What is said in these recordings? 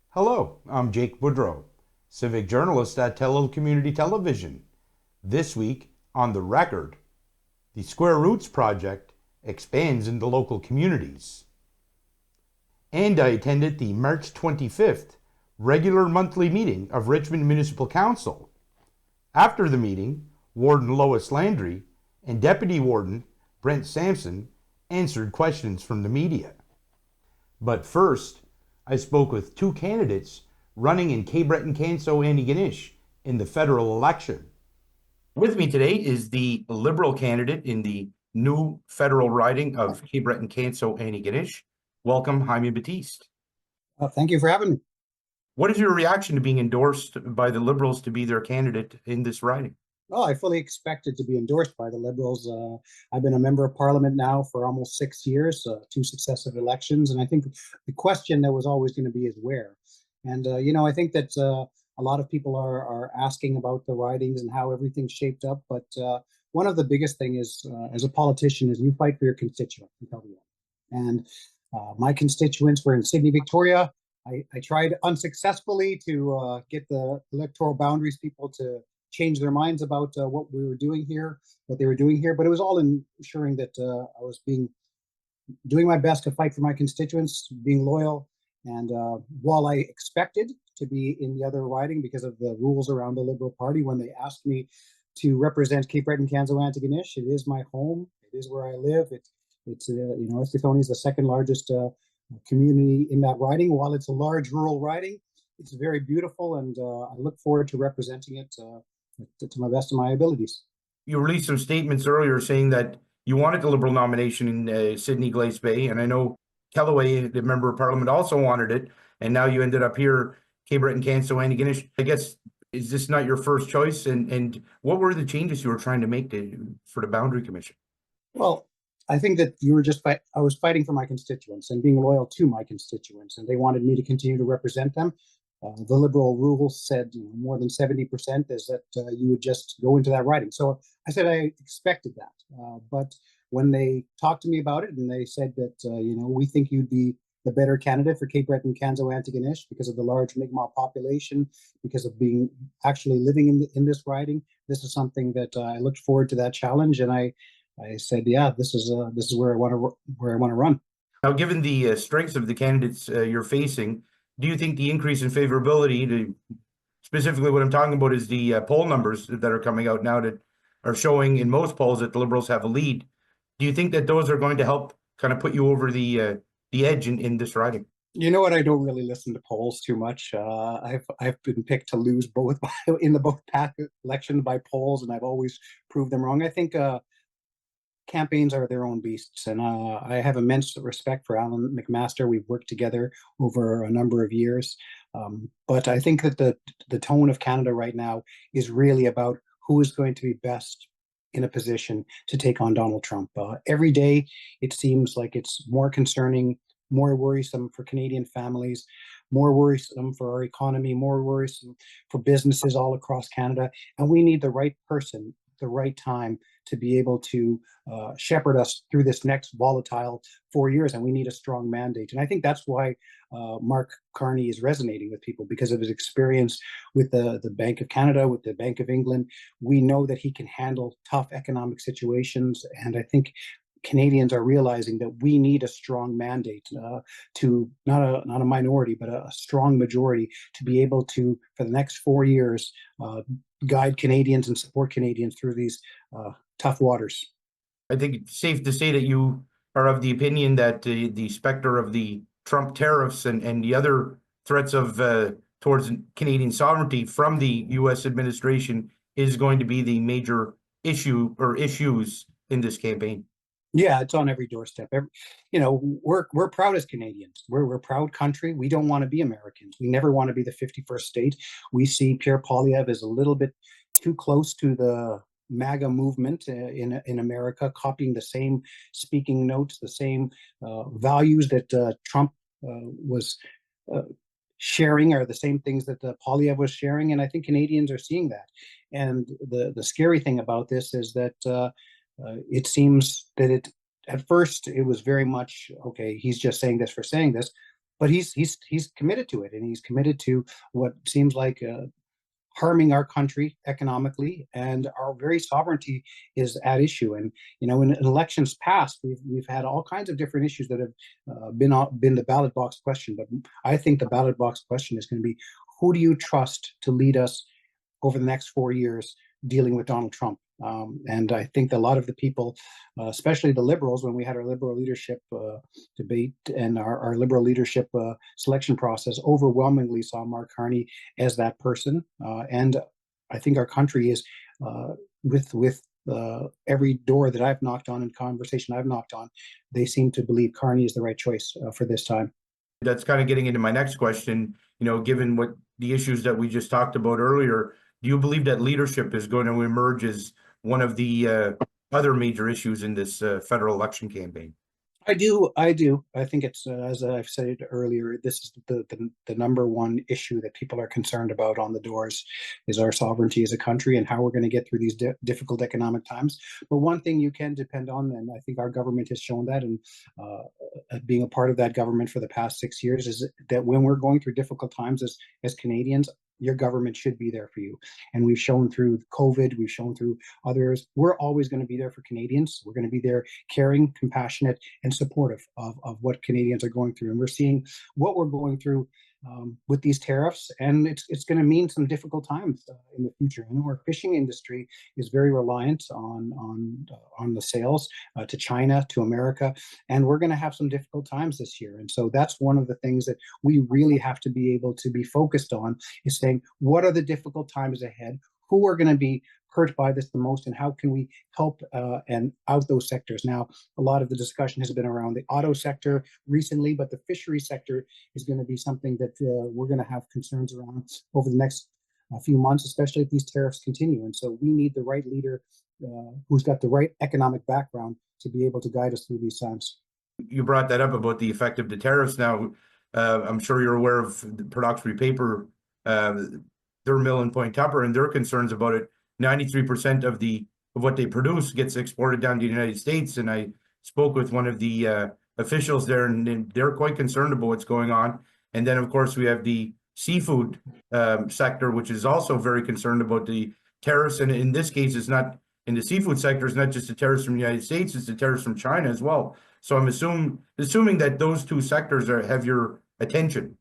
Hello, I'm Jake Boudrot, Civic Journalist at Community Television. This week, on The Record, the Square Roots Project expands into local communities. And I attended the March 25th regular monthly meeting of Richmond Municipal Council. After the meeting, Warden Lois Landry and Deputy Warden Brent Sampson answered questions from the media. But first, I spoke with two candidates running in Breton-Canso-Antigonish in the federal election. With me today is the Liberal candidate in the new federal riding of Breton-Canso-Antigonish. Welcome, Jaime Battiste. Thank you for having me. What is your reaction to being endorsed by the Liberals to be their candidate in this riding? Oh, I fully expected to be endorsed by the Liberals. I've been a member of Parliament now for almost 6 years, 2 successive elections, and I think the question that was always going to be is where. And I think that a lot of people are asking about the ridings and how everything's shaped up. But one of the biggest thing is, as a politician, is you fight for your constituents. And my constituents were in Sydney, Victoria. I tried unsuccessfully to get the electoral boundaries people to change their minds about what they were doing here, but it was all in ensuring that I was doing my best to fight for my constituents, being loyal. And while I expected to be in the other riding because of the rules around the Liberal Party, when they asked me to represent Cape Breton-Canso-Antigonish, it is my home. It is where I live. Estefoni is the second largest community in that riding. While it's a large rural riding, it's very beautiful, and I look forward to representing it to my best of my abilities. You released some statements earlier saying that you wanted the Liberal nomination in Sydney Glace Bay, and I know Kellaway, the Member of Parliament, also wanted it, and now you ended up here, Cape Breton-Canso-Antigonish. I guess, is this not your first choice? And what were the changes you were trying to make for the Boundary Commission? Well, I think that I was fighting for my constituents and being loyal to my constituents, and they wanted me to continue to represent them. The Liberal rules said more than 70% is that you would just go into that riding. So I said I expected that. But when they talked to me about it and they said that, we think you'd be the better candidate for Cape Breton-Canso-Antigonish because of the large Mi'kmaq population, because of being actually living in this riding, this is something that I looked forward to that challenge. And I said, yeah, this is where I want to run. Now, given the strengths of the candidates you're facing, do you think the increase in favorability, specifically what I'm talking about is the poll numbers that are coming out now that are showing in most polls that the Liberals have a lead, do you think that those are going to help kind of put you over the edge in this riding? You know what? I don't really listen to polls too much. I've been picked to lose both in the both election by polls, and I've always proved them wrong. I think campaigns are their own beasts, and I have immense respect for Alan McMaster. We've worked together over a number of years, but I think that the tone of Canada right now is really about who is going to be best in a position to take on Donald Trump. Every day, it seems like it's more concerning, more worrisome for Canadian families, more worrisome for our economy, more worrisome for businesses all across Canada, and we need the right person, the right time to be able to shepherd us through this next volatile 4 years, and we need a strong mandate. And I think that's why Mark Carney is resonating with people, because of his experience with the Bank of Canada, with the Bank of England. We know that he can handle tough economic situations, and I think Canadians are realizing that we need a strong mandate to not a minority, but a strong majority to be able to, for the next 4 years, guide Canadians and support Canadians through these tough waters. I think it's safe to say that you are of the opinion that the specter of the Trump tariffs and the other threats of towards Canadian sovereignty from the U.S. administration is going to be the major issue or issues in this campaign. Yeah, it's on every doorstep. We're proud as Canadians. We're a proud country. We don't want to be Americans. We never want to be the 51st state. We see Pierre Poilievre as a little bit too close to the MAGA movement in America, copying the same speaking notes, the same values that Trump was sharing, are the same things that Poilievre was sharing. And I think Canadians are seeing that. And the scary thing about this is that it seems that at first it was very much, okay, he's just saying this for saying this, but he's committed to it, and he's committed to what seems like harming our country economically, and our very sovereignty is at issue. And in elections past, we've had all kinds of different issues that have been the ballot box question. But I think the ballot box question is going to be, who do you trust to lead us over the next 4 years dealing with Donald Trump? And I think a lot of the people, especially the Liberals, when we had our Liberal leadership debate and our Liberal leadership selection process, overwhelmingly saw Mark Carney as that person. And I think our country is, with every door that I've knocked on and conversation I've knocked on, they seem to believe Carney is the right choice for this time. That's kind of getting into my next question. Given what the issues that we just talked about earlier, do you believe that leadership is going to emerge as one of the other major issues in this federal election campaign? I do. I think it's, as I've said earlier, this is the number one issue that people are concerned about on the doors, is our sovereignty as a country and how we're going to get through these difficult economic times. But one thing you can depend on, and I think our government has shown that, and being a part of that government for the past 6 years, is that when we're going through difficult times as Canadians, your government should be there for you. And we've shown through COVID, we've shown through others, we're always going to be there for Canadians. We're going to be there caring, compassionate, and supportive of what Canadians are going through. And we're seeing what we're going through with these tariffs, and it's going to mean some difficult times in the future. Our fishing industry is very reliant on the sales to China, to America, and we're going to have some difficult times this year. And so that's one of the things that we really have to be able to be focused on, is saying, what are the difficult times ahead? Who are going to be hurt by this the most, and how can we help and out those sectors? Now, a lot of the discussion has been around the auto sector recently, but the fishery sector is going to be something that we're going to have concerns around over the next few months, especially if these tariffs continue. And so we need the right leader who's got the right economic background to be able to guide us through these times. You brought that up about the effect of the tariffs. Now, I'm sure you're aware of the Port Hawkesbury paper, their mill in Point Tupper, and their concerns about it. 93% of what they produce gets exported down to the United States. And I spoke with one of the officials there, and they're quite concerned about what's going on. And then, of course, we have the seafood sector, which is also very concerned about the tariffs. And in this case, it's not in the seafood sector, it's not just the tariffs from the United States, it's the tariffs from China as well. So I'm assuming that those two sectors have your attention.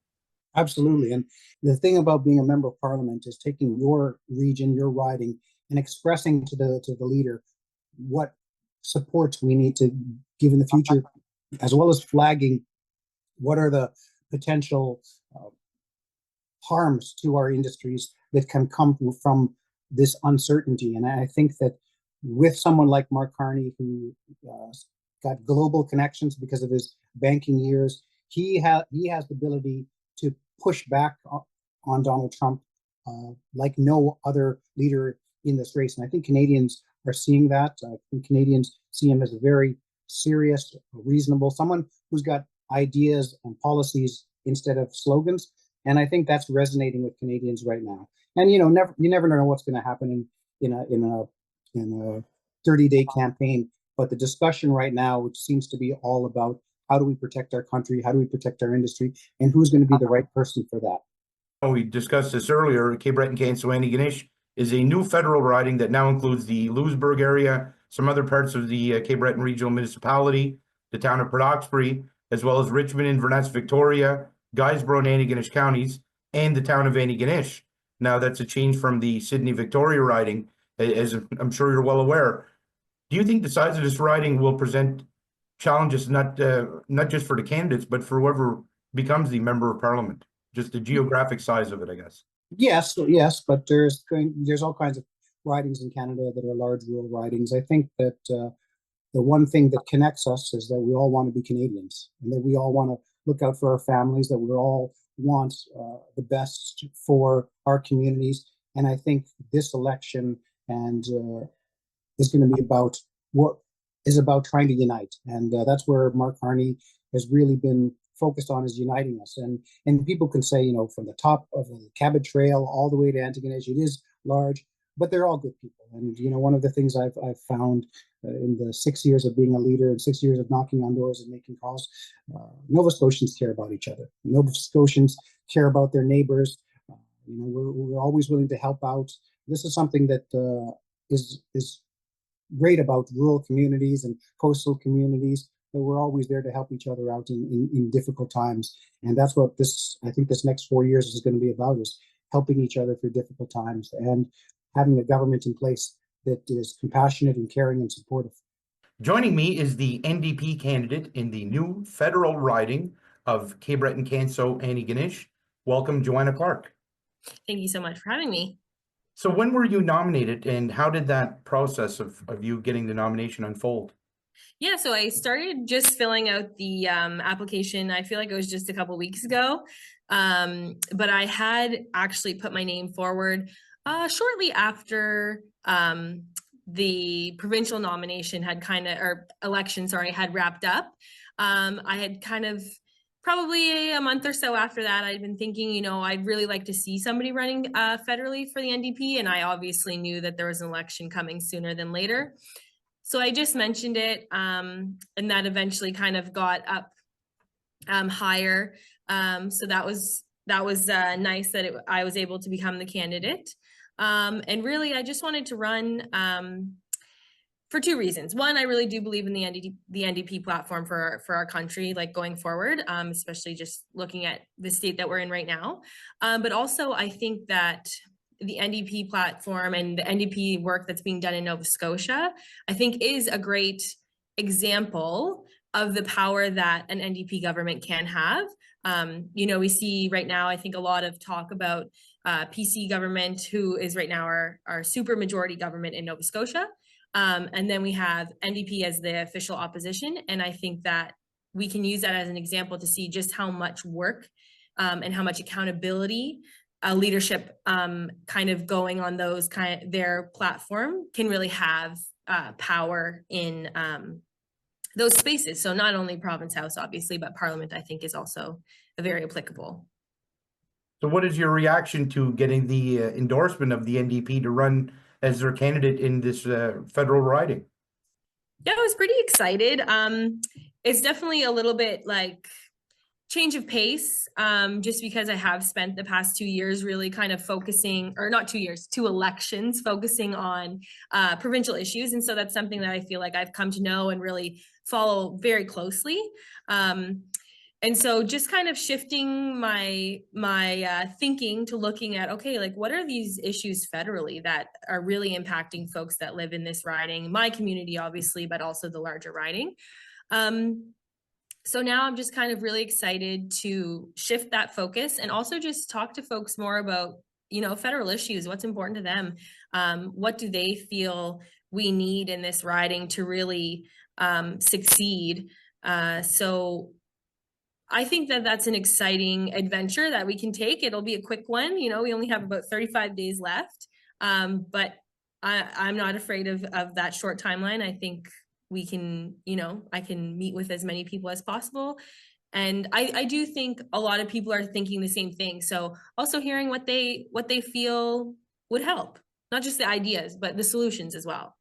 Absolutely. And the thing about being a member of parliament is taking your region, your riding, and expressing to the leader what supports we need to give in the future, as well as flagging what are the potential harms to our industries that can come from this uncertainty. And I think that with someone like Mark Carney, who got global connections because of his banking years, he has the ability to push back on Donald Trump like no other leader in this race. And I think Canadians are seeing that. I think Canadians see him as a very serious, reasonable, someone who's got ideas and policies instead of slogans. And I think that's resonating with Canadians right now. And you never know what's going to happen in a 30-day campaign. But the discussion right now, which seems to be all about how do we protect our country, how do we protect our industry, and who's going to be the right person for that. We discussed this earlier. Breton-Canso-Antigonish is a new federal riding that now includes the Louisbourg area, some other parts of the Cape Breton Regional Municipality, the town of Port Hawkesbury, as well as Richmond, Inverness, Victoria, Guysborough and Antigonish counties, and the town of Antigonish. Now, that's a change from the Sydney-Victoria riding, as I'm sure you're well aware. Do you think the size of this riding will present challenges, not just for the candidates, but for whoever becomes the member of parliament? Just the geographic size of it, I guess. Yes, but there's all kinds of ridings in Canada that are large rural ridings. I think that the one thing that connects us is that we all want to be Canadians, and that we all want to look out for our families, that we all want the best for our communities. And I think this election is going to be about trying to unite, and that's where Mark Carney has really been focused on, is uniting us. And people can say, from the top of the Cabot Trail all the way to Antigonish, it is large, but they're all good people. And, you know, one of the things I've found in the 6 years of being a leader and 6 years of knocking on doors and making calls, Nova Scotians care about each other. Nova Scotians care about their neighbors. You know, we're always willing to help out. This is something that is great about rural communities and coastal communities, that we're always there to help each other out in difficult times. And that's what I think this next 4 years is going to be about, is helping each other through difficult times and having a government in place that is compassionate and caring and supportive. Joining me is the NDP candidate in the new federal riding of Breton-Canso-Antigonish. Welcome, Joanna Clark. Thank you so much for having me. So when were you nominated, and how did that process of you getting the nomination unfold? Yeah, so I started just filling out the application. I feel like it was just a couple weeks ago, but I had actually put my name forward shortly after the provincial nomination had had wrapped up. I had kind of probably a month or so after that, I'd been thinking, you know, I'd really like to see somebody running federally for the NDP, and I obviously knew that there was an election coming sooner than later. So I just mentioned it, and that eventually kind of got up higher. So that was nice that I was able to become the candidate. And really, I just wanted to run for two reasons. One, I really do believe in the NDP platform for our country, like going forward, especially just looking at the state that we're in right now. But also, I think that the NDP platform and the NDP work that's being done in Nova Scotia, I think is a great example of the power that an NDP government can have. You know, we see right now, I think a lot of talk about PC government, who is right now our super majority government in Nova Scotia. And then we have NDP as the official opposition. And I think that we can use that as an example to see just how much work and how much accountability leadership kind of going on those their platform can really have power in those spaces. So not only Province House, obviously, but Parliament, I think, is also very applicable. So what is your reaction to getting the endorsement of the NDP to run as their candidate in this federal riding? Yeah, I was pretty excited. It's definitely a little bit like change of pace, just because I have spent the past 2 years really kind of focusing, or not 2 years, 2 elections, focusing on provincial issues. And so that's something that I feel like I've come to know and really follow very closely. And so just kind of shifting my thinking to looking at, okay, like what are these issues federally that are really impacting folks that live in this riding, my community, obviously, but also the larger riding. So now I'm just kind of really excited to shift that focus and also just talk to folks more about, you know, federal issues, what's important to them. What do they feel we need in this riding to really succeed? So I think that that's an exciting adventure that we can take. It'll be a quick one. You know, we only have about 35 days left, but I'm not afraid of that short timeline. I think we can, you know, I can meet with as many people as possible. And I do think a lot of people are thinking the same thing. So also hearing what they feel would help, not just the ideas, but the solutions as well.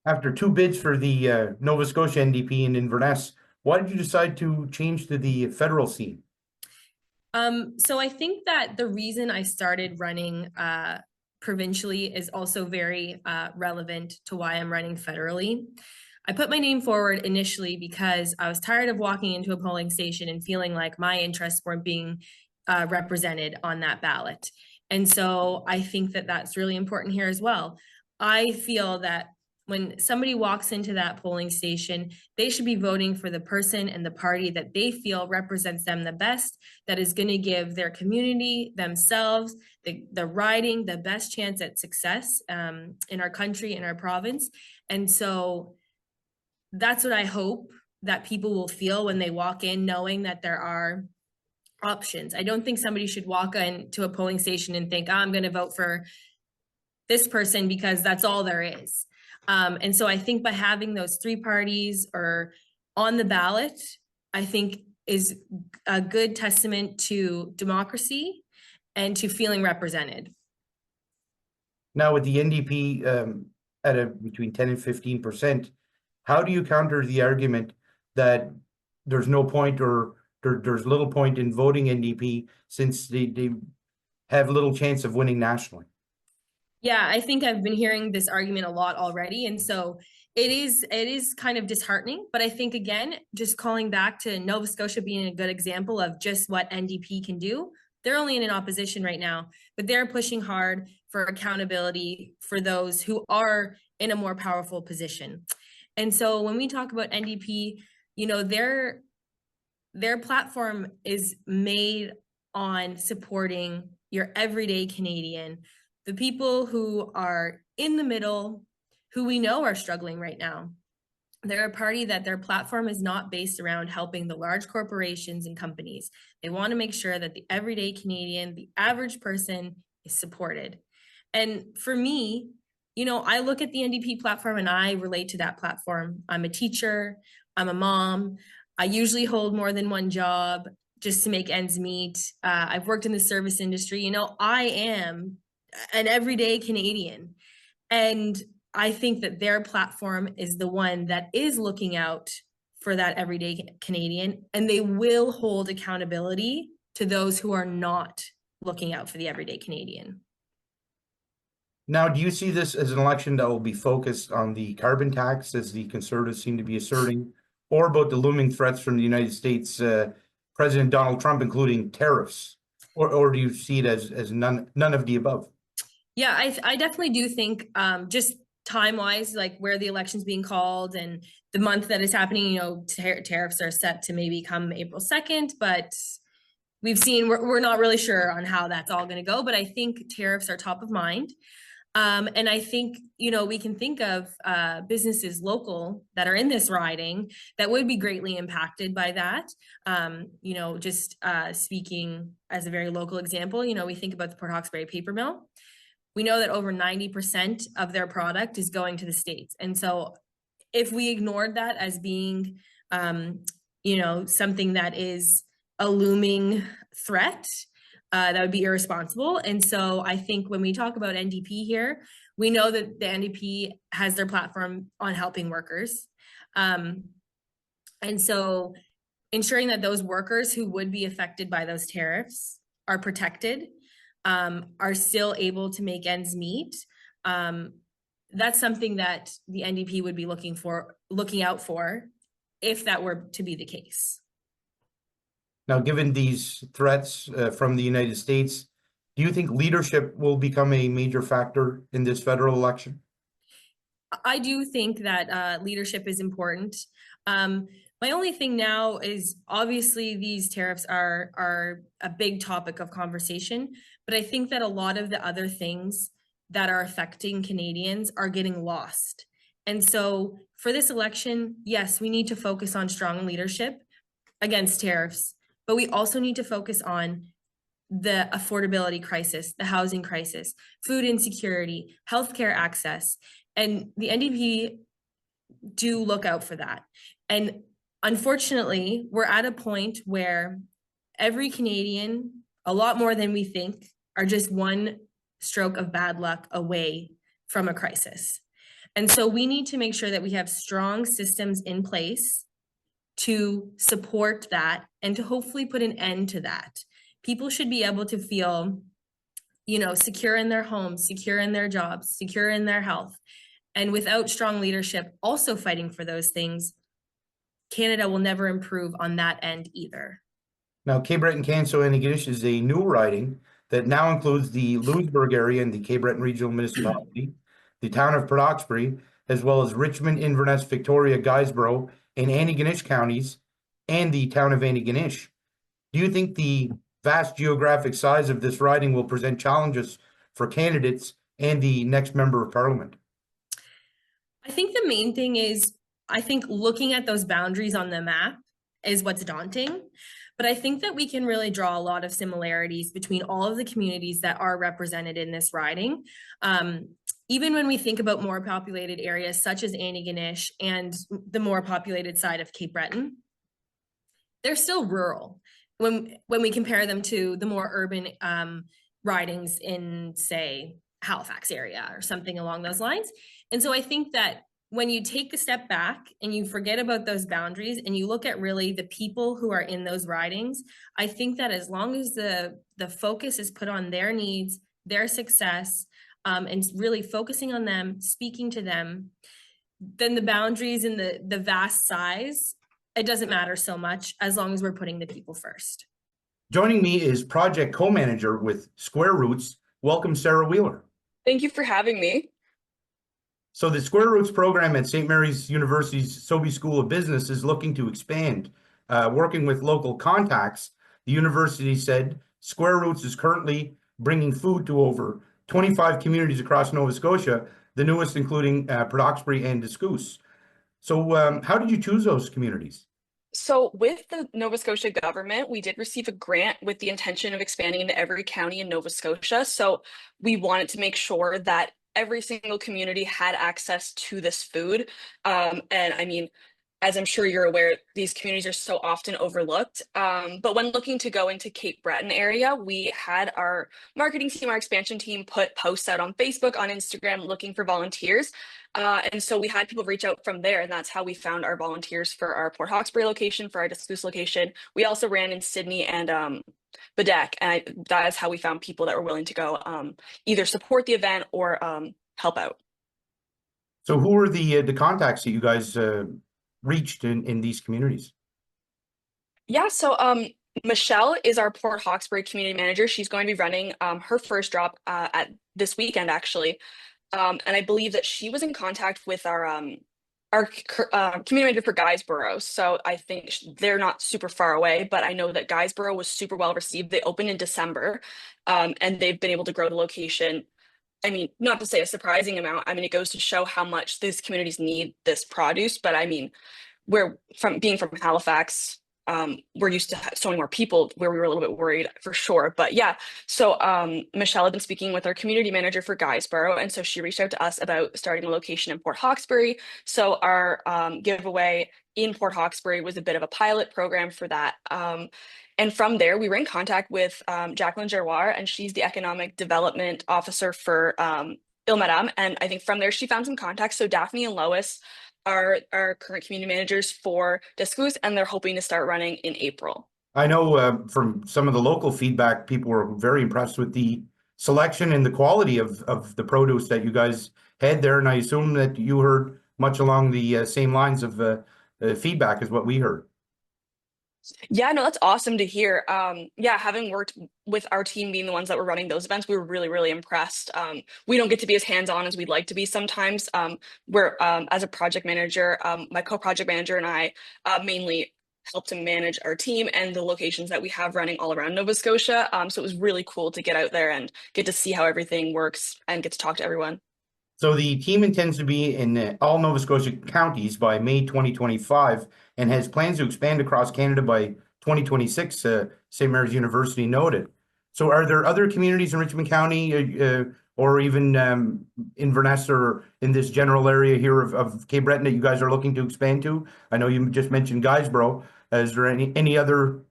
After 2 bids for the Nova Scotia NDP in Inverness, why did you decide to change to the federal scene? So I think that the reason I started running provincially is also very relevant to why I'm running federally. I put my name forward initially because I was tired of walking into a polling station and feeling like my interests weren't being represented on that ballot. And so I think that that's really important here as well. I feel that when somebody walks into that polling station, they should be voting for the person and the party that they feel represents them the best, that is going to give their community, themselves, the riding, the best chance at success in our country, in our province. And so that's what I hope that people will feel when they walk in, knowing that there are options. I don't think somebody should walk into a polling station and think, oh, I'm going to vote for this person because that's all there is. And so I think by having those 3 parties or on the ballot, I think is a good testament to democracy and to feeling represented. Now with the NDP at between 10 and 15%, how do you counter the argument that there's no point or there's little point in voting NDP since they have little chance of winning nationally? Yeah, I think I've been hearing this argument a lot already. And so it is kind of disheartening. But I think, again, just calling back to Nova Scotia being a good example of just what NDP can do. They're only in an opposition right now, but they're pushing hard for accountability for those who are in a more powerful position. And so when we talk about NDP, you know, their platform is made on supporting your everyday Canadian, the people who are in the middle, who we know are struggling right now. They're a party that their platform is not based around helping the large corporations and companies. They want to make sure that the everyday Canadian, the average person, is supported. And for me, you know, I look at the NDP platform and I relate to that platform. I'm a teacher, I'm a mom, I usually hold more than one job just to make ends meet. I've worked in the service industry. You know, I am an everyday Canadian. And I think that their platform is the one that is looking out for that everyday Canadian, and they will hold accountability to those who are not looking out for the everyday Canadian. Now, do you see this as an election that will be focused on the carbon tax, as the Conservatives seem to be asserting, or about the looming threats from the United States President Donald Trump, including tariffs? Or do you see it as none of the above? Yeah, I definitely do think just time-wise, like where the election's being called and the month that it's happening, you know, tariffs are set to maybe come April 2nd, but we've seen, we're not really sure on how that's all going to go, but I think tariffs are top of mind. And I think, you know, we can think of businesses local that are in this riding that would be greatly impacted by that. You know, just speaking as a very local example, you know, we think about the Port Hawkesbury paper mill. We know that over 90% of their product is going to the States. And so if we ignored that as being, you know, something that is a looming threat, that would be irresponsible. And so I think when we talk about NDP here, we know that the NDP has their platform on helping workers. And so ensuring that those workers who would be affected by those tariffs are protected, are still able to make ends meet. That's something that the NDP would be looking out for if that were to be the case. Now, given these threats from the United States, do you think leadership will become a major factor in this federal election? I do think that leadership is important. My only thing now is obviously these tariffs are a big topic of conversation, but I think that a lot of the other things that are affecting Canadians are getting lost. And so for this election, yes, we need to focus on strong leadership against tariffs, but we also need to focus on the affordability crisis, the housing crisis, food insecurity, healthcare access, and the NDP do look out for that. And unfortunately, we're at a point where every Canadian, a lot more than we think, are just one stroke of bad luck away from a crisis. And so we need to make sure that we have strong systems in place to support that and to hopefully put an end to that. People should be able to feel, you know, secure in their homes, secure in their jobs, secure in their health. And without strong leadership also fighting for those things, Canada will never improve on that end either. Now, Breton-Canso-Antigonish is a new riding that now includes the Louisbourg area and the Breton Regional Municipality, the town of Port Hawkesbury, as well as Richmond, Inverness, Victoria, Guysborough, and Antigonish counties, and the town of Antigonish. Do you think the vast geographic size of this riding will present challenges for candidates and the next member of parliament? I think the main thing is, I think looking at those boundaries on the map is what's daunting. But I think that we can really draw a lot of similarities between all of the communities that are represented in this riding. Even when we think about more populated areas such as Antigonish and the more populated side of Cape Breton, they're still rural when we compare them to the more urban ridings in, say, Halifax area or something along those lines. And so I think that when you take a step back and you forget about those boundaries and you look at really the people who are in those ridings, I think that as long as the focus is put on their needs, their success, and really focusing on them, speaking to them, then the boundaries and the vast size, it doesn't matter so much as long as we're putting the people first. Joining me is project co-manager with Square Roots. Welcome, Sarah Wheeler. Thank you for having me. So the Square Roots program at St. Mary's University's Sobey School of Business is looking to expand. Working with local contacts, the university said Square Roots is currently bringing food to over 25 communities across Nova Scotia, the newest including Port Hawkesbury and D'Escousse. So how did you choose those communities? So with the Nova Scotia government, we did receive a grant with the intention of expanding into every county in Nova Scotia. So we wanted to make sure that every single community had access to this food. And I mean, as I'm sure you're aware, these communities are so often overlooked. But when looking to go into Cape Breton area, we had our marketing team, our expansion team put posts out on Facebook, on Instagram, looking for volunteers. And so we had people reach out from there, and that's how we found our volunteers for our Port Hawkesbury location, for our D'Escousse location. We also ran in Sydney and Badek, and that is how we found people that were willing to go either support the event or help out. So who were the contacts that you guys reached in these communities? Yeah, so Michelle is our Port Hawkesbury community manager. She's going to be running her first drop at this weekend, actually. And I believe that she was in contact with our community manager for Guysborough. So I think they're not super far away, but I know that Guysborough was super well received. They opened in December, and they've been able to grow the location. I mean, not to say a surprising amount. I mean, it goes to show how much these communities need this produce. But I mean, being from Halifax, we're used to so many more people where we were a little bit worried for sure. But yeah, so Michelle had been speaking with our community manager for Guysborough. And so she reached out to us about starting a location in Port Hawkesbury. So our giveaway in Port Hawkesbury was a bit of a pilot program for that. And from there, we were in contact with Jacqueline Gerroir, and she's the economic development officer for Ilmaram. And I think from there, she found some contacts. So Daphne and Lois are our current community managers for D'Escousse, and they're hoping to start running in April. I know from some of the local feedback, people were very impressed with the selection and the quality of the produce that you guys had there. And I assume that you heard much along the same lines of feedback as what we heard. Yeah, no, that's awesome to hear. Yeah, having worked with our team being the ones that were running those events, we were really, really impressed. We don't get to be as hands-on as we'd like to be sometimes. As a project manager, my co-project manager and I mainly help to manage our team and the locations that we have running all around Nova Scotia. So it was really cool to get out there and get to see how everything works and get to talk to everyone. So the team intends to be in all Nova Scotia counties by May 2025 and has plans to expand across Canada by 2026, St. Mary's University noted. So are there other communities in Richmond County or even Inverness or in this general area here of Cape Breton that you guys are looking to expand to? I know you just mentioned Guysborough. Is there any other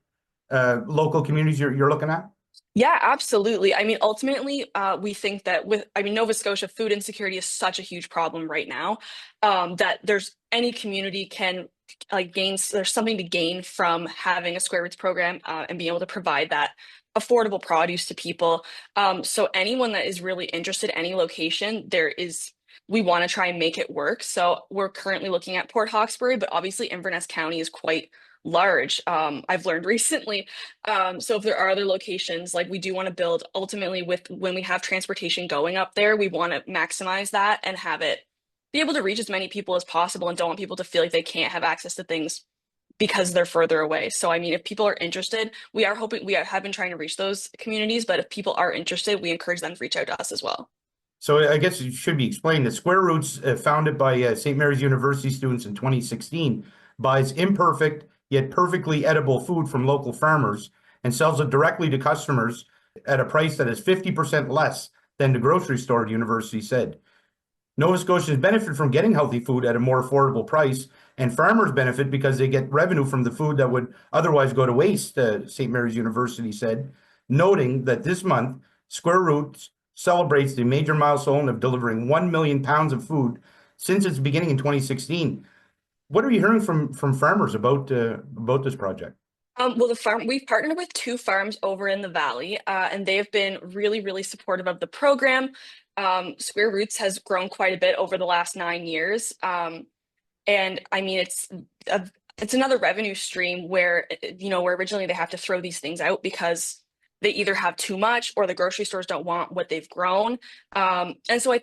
local communities you're looking at? Yeah, absolutely. I mean, ultimately, we think that Nova Scotia food insecurity is such a huge problem right now, that there's any community can there's something to gain from having a Square Roots program and being able to provide that affordable produce to people. So anyone that is really interested in any location, we want to try and make it work. So we're currently looking at Port Hawkesbury, but obviously Inverness County is quite large. I've learned recently. So if there are other locations, we do want to build ultimately when we have transportation going up there, we want to maximize that and have it be able to reach as many people as possible and don't want people to feel like they can't have access to things because they're further away. So, I mean, if people are interested, we have been trying to reach those communities, but if people are interested, we encourage them to reach out to us as well. So I guess it should be explained that Square Roots, founded by St. Mary's University students in 2016, buys imperfect yet perfectly edible food from local farmers and sells it directly to customers at a price that is 50% less than the grocery store, the university said. Nova Scotians benefit from getting healthy food at a more affordable price, and farmers benefit because they get revenue from the food that would otherwise go to waste, St. Mary's University said, noting that this month, Square Roots celebrates the major milestone of delivering 1 million pounds of food since its beginning in 2016. What are you hearing from farmers about this project? Well, we've partnered with 2 farms over in the valley, and they have been really, really supportive of the program. Square Roots has grown quite a bit over the last 9 years. And I mean, it's another revenue stream where, where originally they have to throw these things out because they either have too much or the grocery stores don't want what they've grown. And so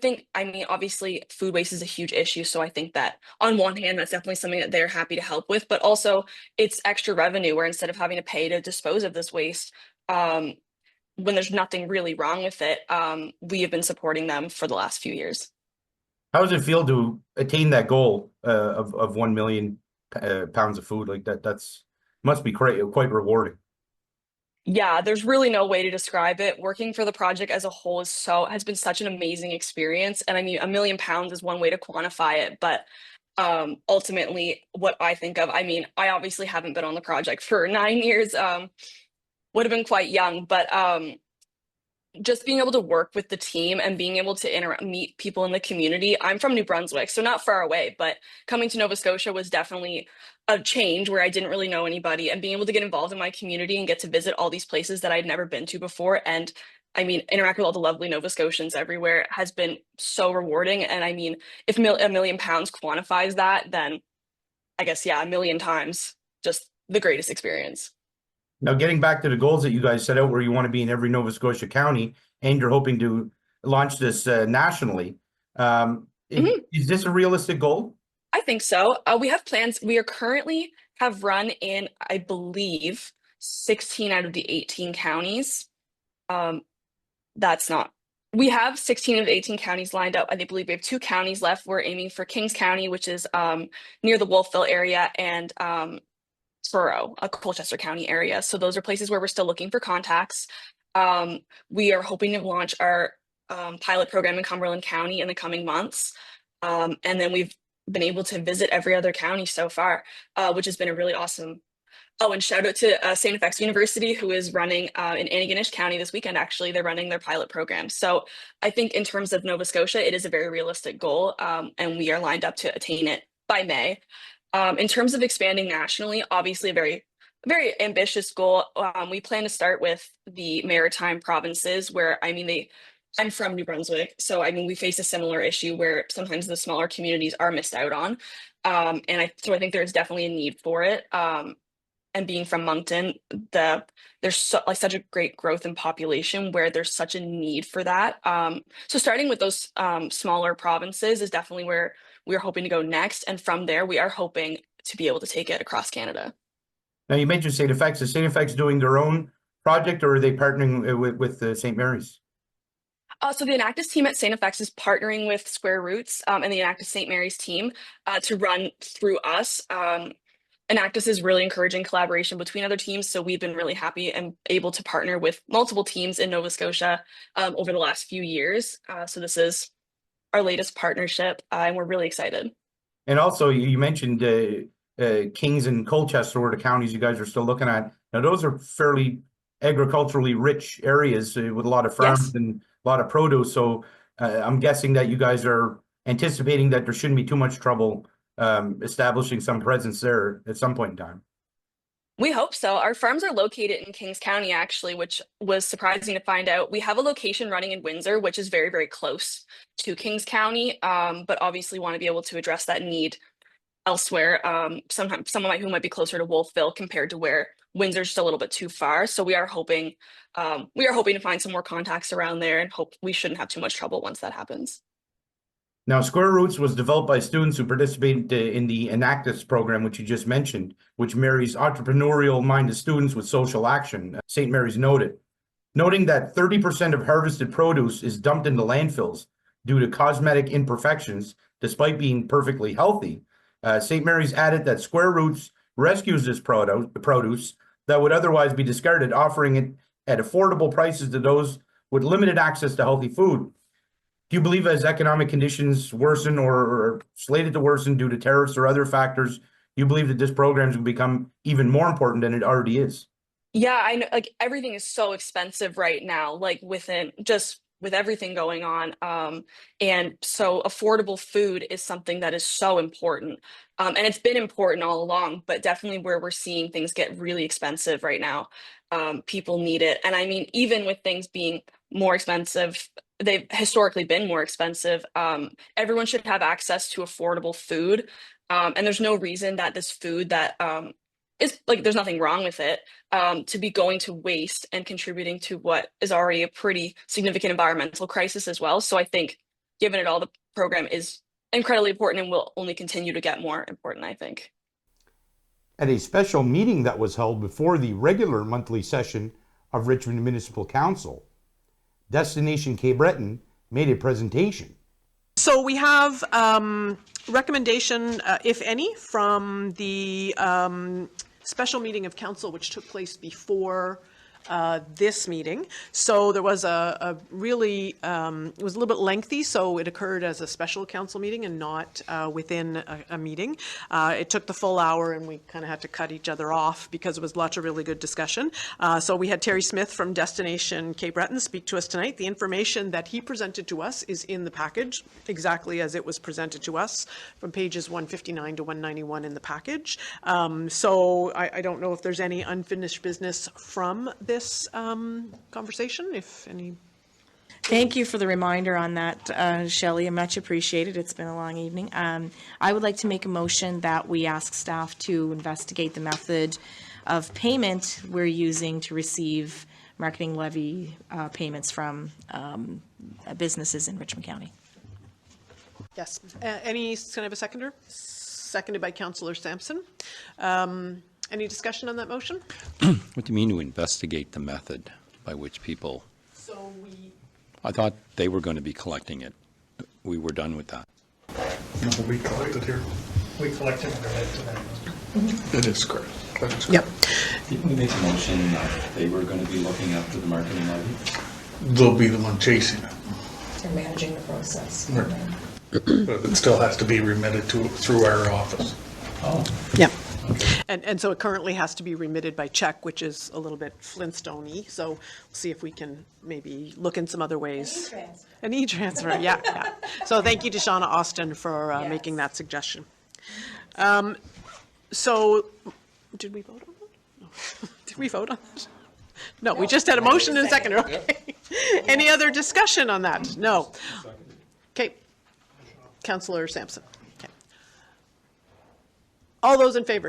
obviously food waste is a huge issue. So I think that on one hand, that's definitely something that they're happy to help with, but also it's extra revenue where instead of having to pay to dispose of this waste, when there's nothing really wrong with it, we have been supporting them for the last few years. How does it feel to attain that goal of 1 million pounds of food like that? Must be quite rewarding. Yeah, there's really no way to describe it. Working for the project as a whole has been such an amazing experience. And I mean, 1 million pounds is one way to quantify it, but ultimately what I think of, I mean, I obviously haven't been on the project for 9 years, would have been quite young, but just being able to work with the team and being able to meet people in the community. I'm from New Brunswick, so not far away, but coming to Nova Scotia was definitely a change where I didn't really know anybody, and being able to get involved in my community and get to visit all these places that I'd never been to before. And I mean, interact with all the lovely Nova Scotians everywhere has been so rewarding. And I mean, if 1 million pounds quantifies that, then I guess, yeah, 1 million times, just the greatest experience. Now, getting back to the goals that you guys set out, where you want to be in every Nova Scotia county, and you're hoping to launch this nationally. Is this a realistic goal? I think so. We have plans. We currently have run in, I believe, 16 out of the 18 counties. We have 16 of the 18 counties lined up. I believe we have 2 counties left. We're aiming for Kings County, which is near the Wolfville area, and Truro, a Colchester County area. So those are places where we're still looking for contacts. We are hoping to launch our pilot program in Cumberland County in the coming months. And then we've been able to visit every other county so far, which has been a really awesome. Oh, and shout out to St. FX University, who is running in Antigonish County this weekend. Actually, they're running their pilot program. So I think in terms of Nova Scotia, it is a very realistic goal, and we are lined up to attain it by May. In terms of expanding nationally, obviously a very, very ambitious goal. We plan to start with the maritime provinces where, I mean, I'm from New Brunswick, so I mean, we face a similar issue where sometimes the smaller communities are missed out on. I think there's definitely a need for it. And being from Moncton, there's such a great growth in population where there's such a need for that. So starting with those smaller provinces is definitely where we're hoping to go next. And from there, we are hoping to be able to take it across Canada. Now, you mentioned St. FX. Is St. FX doing their own project, or are they partnering with St. Mary's? So the Enactus team at St. FX is partnering with Square Roots and the Enactus St. Mary's team to run through us. Enactus is really encouraging collaboration between other teams, so we've been really happy and able to partner with multiple teams in Nova Scotia over the last few years. So this is our latest partnership, and we're really excited. And also, you mentioned Kings and Colchester were the counties you guys are still looking at. Now, those are fairly agriculturally rich areas with a lot of farms and a lot of produce. So I'm guessing that you guys are anticipating that there shouldn't be too much trouble establishing some presence there at some point in time. We hope so. Our farms are located in Kings County, actually, which was surprising to find out. We have a location running in Windsor, which is very, very close to Kings County, but obviously want to be able to address that need elsewhere. Sometimes someone who might be closer to Wolfville compared to where Windsor's just a little bit too far. So we are hoping to find some more contacts around there, and hope we shouldn't have too much trouble once that happens. Now, Square Roots was developed by students who participated in the Enactus program, which you just mentioned, which marries entrepreneurial-minded students with social action, St. Mary's noted. Noting that 30% of harvested produce is dumped into landfills due to cosmetic imperfections, despite being perfectly healthy, St. Mary's added that Square Roots rescues this produce that would otherwise be discarded, offering it at affordable prices to those with limited access to healthy food. Do you believe as economic conditions worsen or are slated to worsen due to tariffs or other factors, you believe that this program will become even more important than it already is? Yeah, I know, like everything is so expensive right now, like within just with everything going on. And so affordable food is something that is so important. And it's been important all along, but definitely where we're seeing things get really expensive right now. People need it. And I mean, even with things being more expensive, they've historically been more expensive. Everyone should have access to affordable food. And there's no reason that this food that is like, there's nothing wrong with it, to be going to waste and contributing to what is already a pretty significant environmental crisis as well. So I think given it all, the program is incredibly important and will only continue to get more important, I think. At a special meeting that was held before the regular monthly session of Richmond Municipal Council, Destination Cape Breton made a presentation. So we have recommendation, if any, from the special meeting of council, which took place before this meeting. So there was a really, it was a little bit lengthy, so it occurred as a special council meeting and not within a meeting. It took the full hour and we kind of had to cut each other off because it was lots of really good discussion. So we had Terry Smith from Destination Cape Breton speak to us tonight. The information that he presented to us is in the package, exactly as it was presented to us, from pages 159 to 191 in the package. So I don't know if there's any unfinished business from this conversation, if any. Thank you for the reminder on that, Shelley. Much appreciated. It's been a long evening. I would like to make a motion that we ask staff to investigate the method of payment we're using to receive marketing levy payments from businesses in Richmond County. Yes. Any kind of a seconder? Seconded by Councillor Sampson. Any discussion on that motion? What do you mean to investigate the method by which people? So I thought they were going to be collecting it. We were done with that. No, we collected here. We collected it tonight. That is correct. That is correct. Yep. Didn't we make a motion that they were going to be looking after the marketing levy? They'll be the one chasing it. They're managing the process. Right. But it still has to be remitted through our office. Oh. Yeah. And so it currently has to be remitted by check, which is a little bit Flintstone-y. So we'll see if we can maybe look in some other ways. An e-transfer. Yeah. So thank you to Shauna Austin for making that suggestion. So did we vote on that? No. Did we vote on that? No, we just had a motion and a second. Okay. Any other discussion on that? No. Okay. Councillor Sampson. All those in favor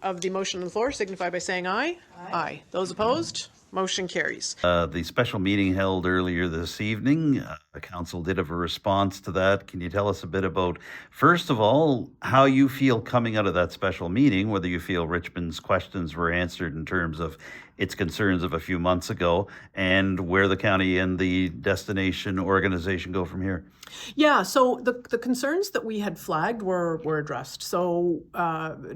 of the motion on the floor signify by saying aye. Aye. Those opposed? Motion carries. The special meeting held earlier this evening, the council did have a response to that. Can you tell us a bit about, first of all, how you feel coming out of that special meeting, whether you feel Richmond's questions were answered in terms of its concerns of a few months ago, and where the county and the destination organization go from here? Yeah, so the concerns that we had flagged were addressed. So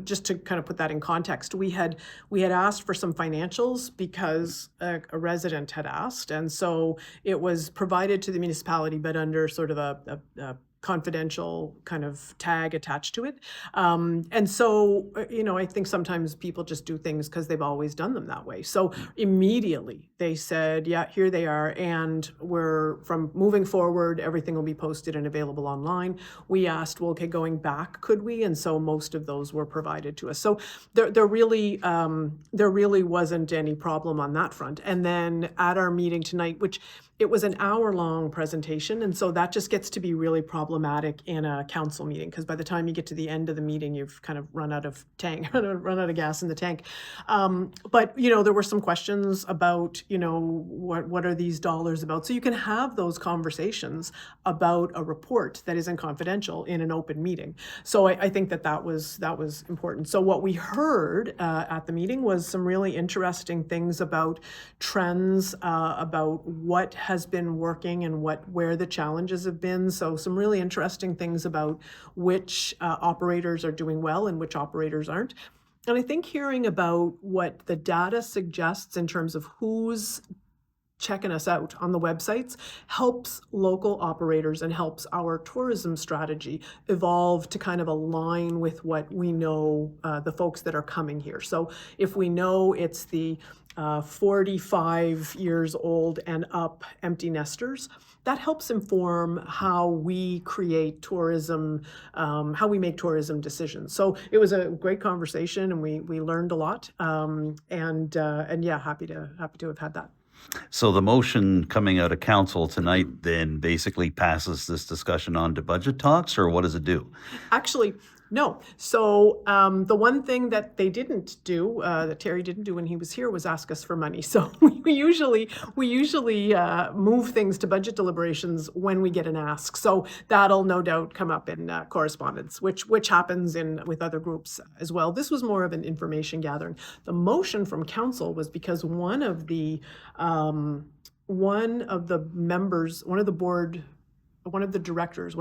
just to kind of put that in context, we had asked for some financials because a resident had asked, and so it was provided to the municipality, but under sort of a confidential kind of tag attached to it. And so, I think sometimes people just do things because they've always done them that way. So immediately they said, yeah, here they are. And we're from moving forward, everything will be posted and available online. We asked, well, okay, going back, could we? And so most of those were provided to us. So there really wasn't any problem on that front. And then at our meeting tonight, which it was an hour-long presentation, and so that just gets to be really problematic in a council meeting, because by the time you get to the end of the meeting, you've kind of run out of gas in the tank. But there were some questions about, what are these dollars about? So you can have those conversations about a report that isn't confidential in an open meeting. So I think that was important. So what we heard at the meeting was some really interesting things about trends, about what has been working and where the challenges have been. So some really interesting things about which operators are doing well and which operators aren't. And I think hearing about what the data suggests in terms of who's checking us out on the websites helps local operators and helps our tourism strategy evolve to kind of align with what we know the folks that are coming here. So if we know it's the 45 years old and up empty nesters, that helps inform how we create tourism, how we make tourism decisions. So it was a great conversation, and we learned a lot. And yeah, happy to have had that. So the motion coming out of council tonight then basically passes this discussion on to budget talks, or what does it do? Actually, no. So the one thing that they didn't do, that Terry didn't do when he was here, was ask us for money. So we usually move things to budget deliberations when we get an ask. So that'll no doubt come up in correspondence, which happens with other groups as well. This was more of an information gathering. The motion from council was because one of the members of the board of directors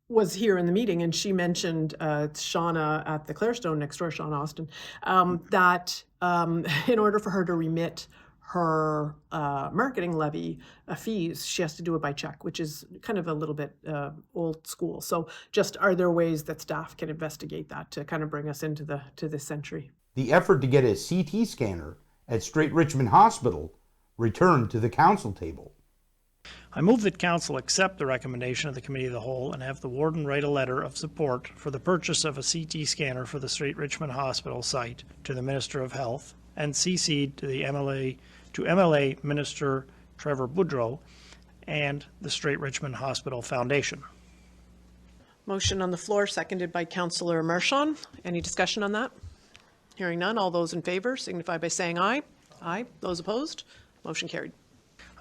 was here in the meeting, and she mentioned Shauna at the Clarestone next door, Shauna Austin, that in order for her to remit her marketing levy fees, she has to do it by check, which is kind of a little bit old school. So just, are there ways that staff can investigate that to kind of bring us into this century? The effort to get a CT scanner at Straight Richmond Hospital returned to the council table. I move that council accept the recommendation of the Committee of the Whole and have the Warden write a letter of support for the purchase of a CT scanner for the Straight Richmond Hospital site to the Minister of Health, and CC'd to the MLA Minister Trevor Boudrot and the Straight Richmond Hospital Foundation. Motion on the floor, seconded by Councillor Marchand. Any discussion on that? Hearing none, all those in favor signify by saying aye. Aye. Those opposed? Motion carried.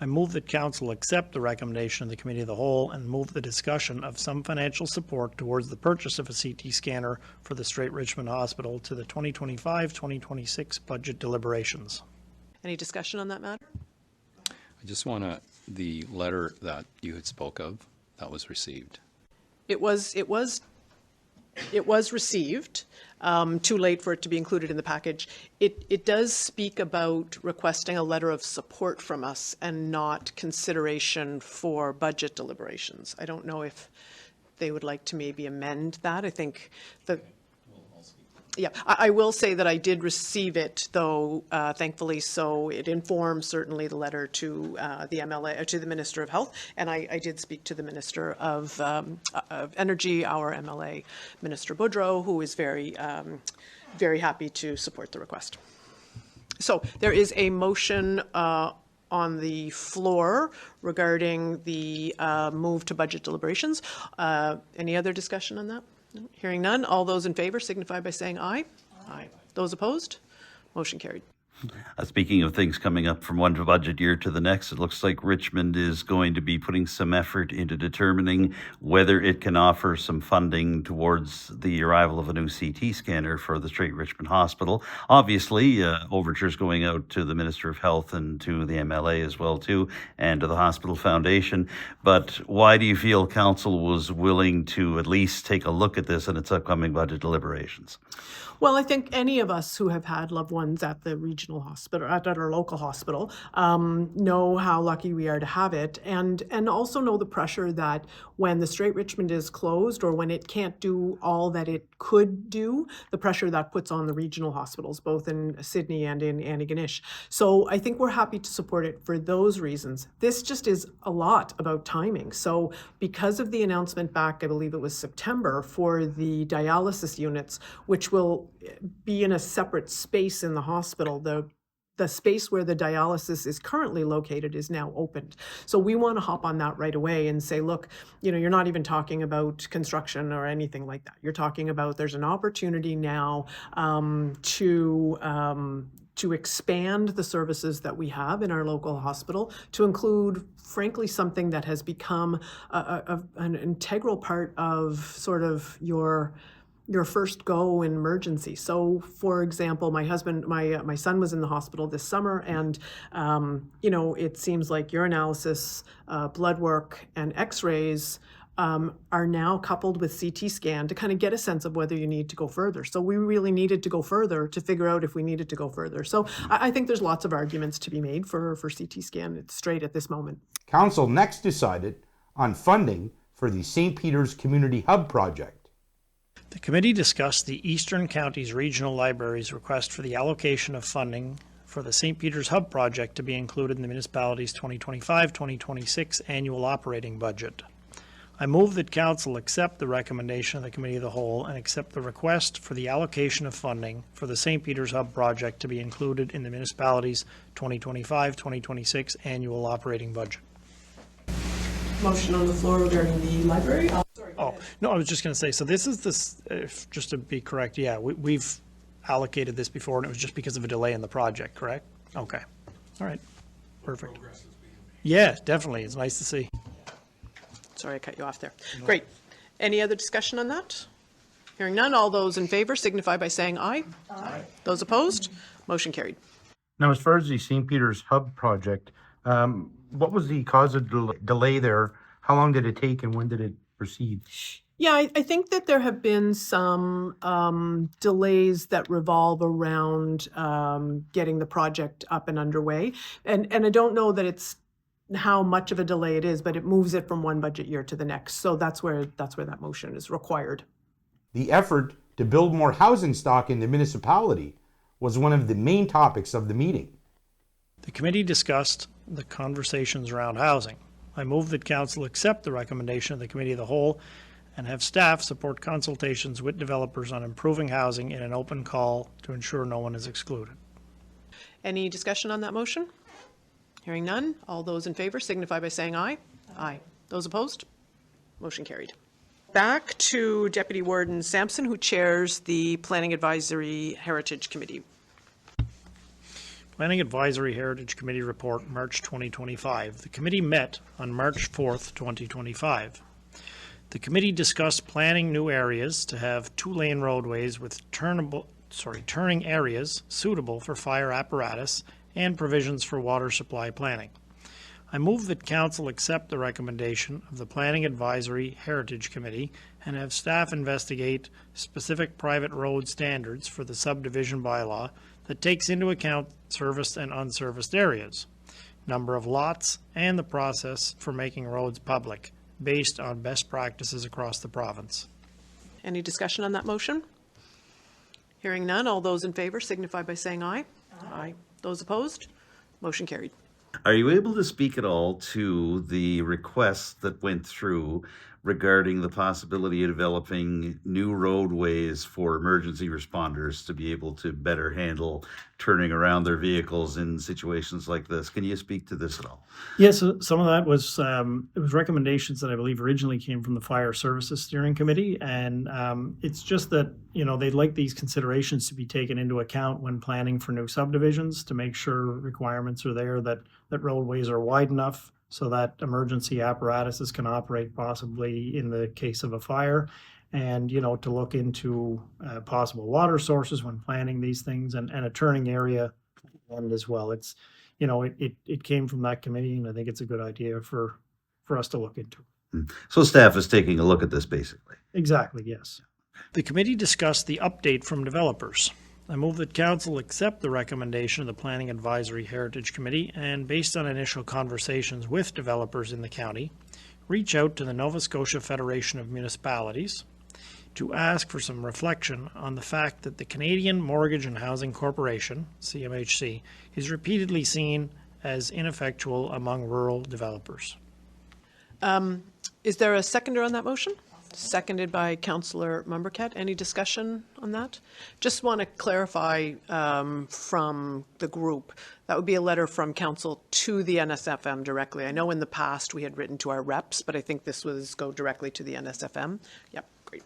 I move that council accept the recommendation of the Committee of the Whole and move the discussion of some financial support towards the purchase of a CT scanner for the Straight Richmond Hospital to the 2025-2026 budget deliberations. Any discussion on that matter? I just want the letter that you had spoke of, that was received. It was received. Too late for it to be included in the package. It does speak about requesting a letter of support from us and not consideration for budget deliberations. I don't know if they would like to maybe amend that. I think that, yeah, I will say that I did receive it, though, thankfully, so it informs certainly the letter to the MLA, to the Minister of Health, and I did speak to the Minister of Energy, our MLA, Minister Boudrot, who is very happy to support the request. So there is a motion on the floor regarding the move to budget deliberations. Any other discussion on that? No. Hearing none, all those in favor signify by saying aye. Aye. Those opposed? Motion carried. Speaking of things coming up from one budget year to the next, it looks like Richmond is going to be putting some effort into determining whether it can offer some funding towards the arrival of a new CT scanner for the Straight Richmond Hospital. Obviously, overtures going out to the Minister of Health and to the MLA as well too, and to the Hospital Foundation. But why do you feel Council was willing to at least take a look at this in its upcoming budget deliberations? Well, I think any of us who have had loved ones at the regional hospital, at our local hospital, know how lucky we are to have it, and also know the pressure that when the Straight Richmond is closed or when it can't do all that it could do, the pressure that puts on the regional hospitals, both in Sydney and in Antigonish. So I think we're happy to support it for those reasons. This just is a lot about timing. So because of the announcement back, I believe it was September, for the dialysis units, which will be in a separate space in the hospital, the space where the dialysis is currently located is now opened. So we want to hop on that right away and say, look, you're not even talking about construction or anything like that. You're talking about there's an opportunity now to expand the services that we have in our local hospital to include, frankly, something that has become an integral part of sort of your first go in emergency. So, for example, my son was in the hospital this summer, and it seems like urinalysis, blood work, and X-rays are now coupled with CT scan to kind of get a sense of whether you need to go further. So we really needed to go further to figure out if we needed to go further. So I think there's lots of arguments to be made for CT scan. It's straight at this moment. Council next decided on funding for the St. Peter's Community Hub project. The committee discussed the Eastern Counties Regional Library's request for the allocation of funding for the St. Peter's Hub project to be included in the municipality's 2025-2026 annual operating budget. I move that Council accept the recommendation of the Committee of the Whole and accept the request for the allocation of funding for the St. Peter's Hub project to be included in the municipality's 2025-2026 annual operating budget. Motion on the floor regarding the library. Oh, no, I was just going to say, so this is this, just to be correct, yeah, we've allocated this before and it was just because of a delay in the project, correct? Okay. All right. Perfect. Yeah, definitely. It's nice to see. Sorry, I cut you off there. Great. Any other discussion on that? Hearing none, all those in favor signify by saying aye. Aye. Those opposed? Motion carried. Now, as far as the St. Peter's Hub project, what was the cause of delay there? How long did it take and when did it proceed? Yeah, I think that there have been some delays that revolve around getting the project up and underway. And I don't know that it's how much of a delay it is, but it moves it from one budget year to the next. So that's where that motion is required. The effort to build more housing stock in the municipality was one of the main topics of the meeting. The committee discussed the conversations around housing. I move that Council accept the recommendation of the Committee of the Whole and have staff support consultations with developers on improving housing in an open call to ensure no one is excluded. Any discussion on that motion? Hearing none, all those in favor signify by saying aye. Aye. Those opposed? Motion carried. Back to Deputy Warden Sampson, who chairs the Planning Advisory Heritage Committee. Planning Advisory Heritage Committee Report, March 2025. The committee met on March 4th, 2025. The committee discussed planning new areas to have two-lane roadways with turning areas suitable for fire apparatus and provisions for water supply planning. I move that Council accept the recommendation of the Planning Advisory Heritage Committee and have staff investigate specific private road standards for the subdivision bylaw that takes into account serviced and unserviced areas, number of lots, and the process for making roads public, based on best practices across the province. Any discussion on that motion? Hearing none, all those in favor signify by saying aye. Aye. Those opposed? Motion carried. Are you able to speak at all to the requests that went through regarding the possibility of developing new roadways for emergency responders to be able to better handle turning around their vehicles in situations like this? Can you speak to this at all? Yes, some of that was it was recommendations that I believe originally came from the Fire Services Steering Committee, and it's just that they'd like these considerations to be taken into account when planning for new subdivisions to make sure requirements are there that roadways are wide enough so that emergency apparatuses can operate possibly in the case of a fire, and to look into possible water sources when planning these things, and a turning area as well. It's it came from that committee, and I think it's a good idea for us to look into. So staff is taking a look at this basically. Exactly, yes. The committee discussed the update from developers. I move that Council accept the recommendation of the Planning Advisory Heritage Committee and, based on initial conversations with developers in the county, reach out to the Nova Scotia Federation of Municipalities to ask for some reflection on the fact that the Canadian Mortgage and Housing Corporation, CMHC, is repeatedly seen as ineffectual among rural developers. Is there a seconder on that motion? Seconded by Councillor Mumbercat. Any discussion on that? Just want to clarify from the group, that would be a letter from Council to the NSFM directly. I know in the past we had written to our reps, but I think this was go directly to the NSFM. Yep, great.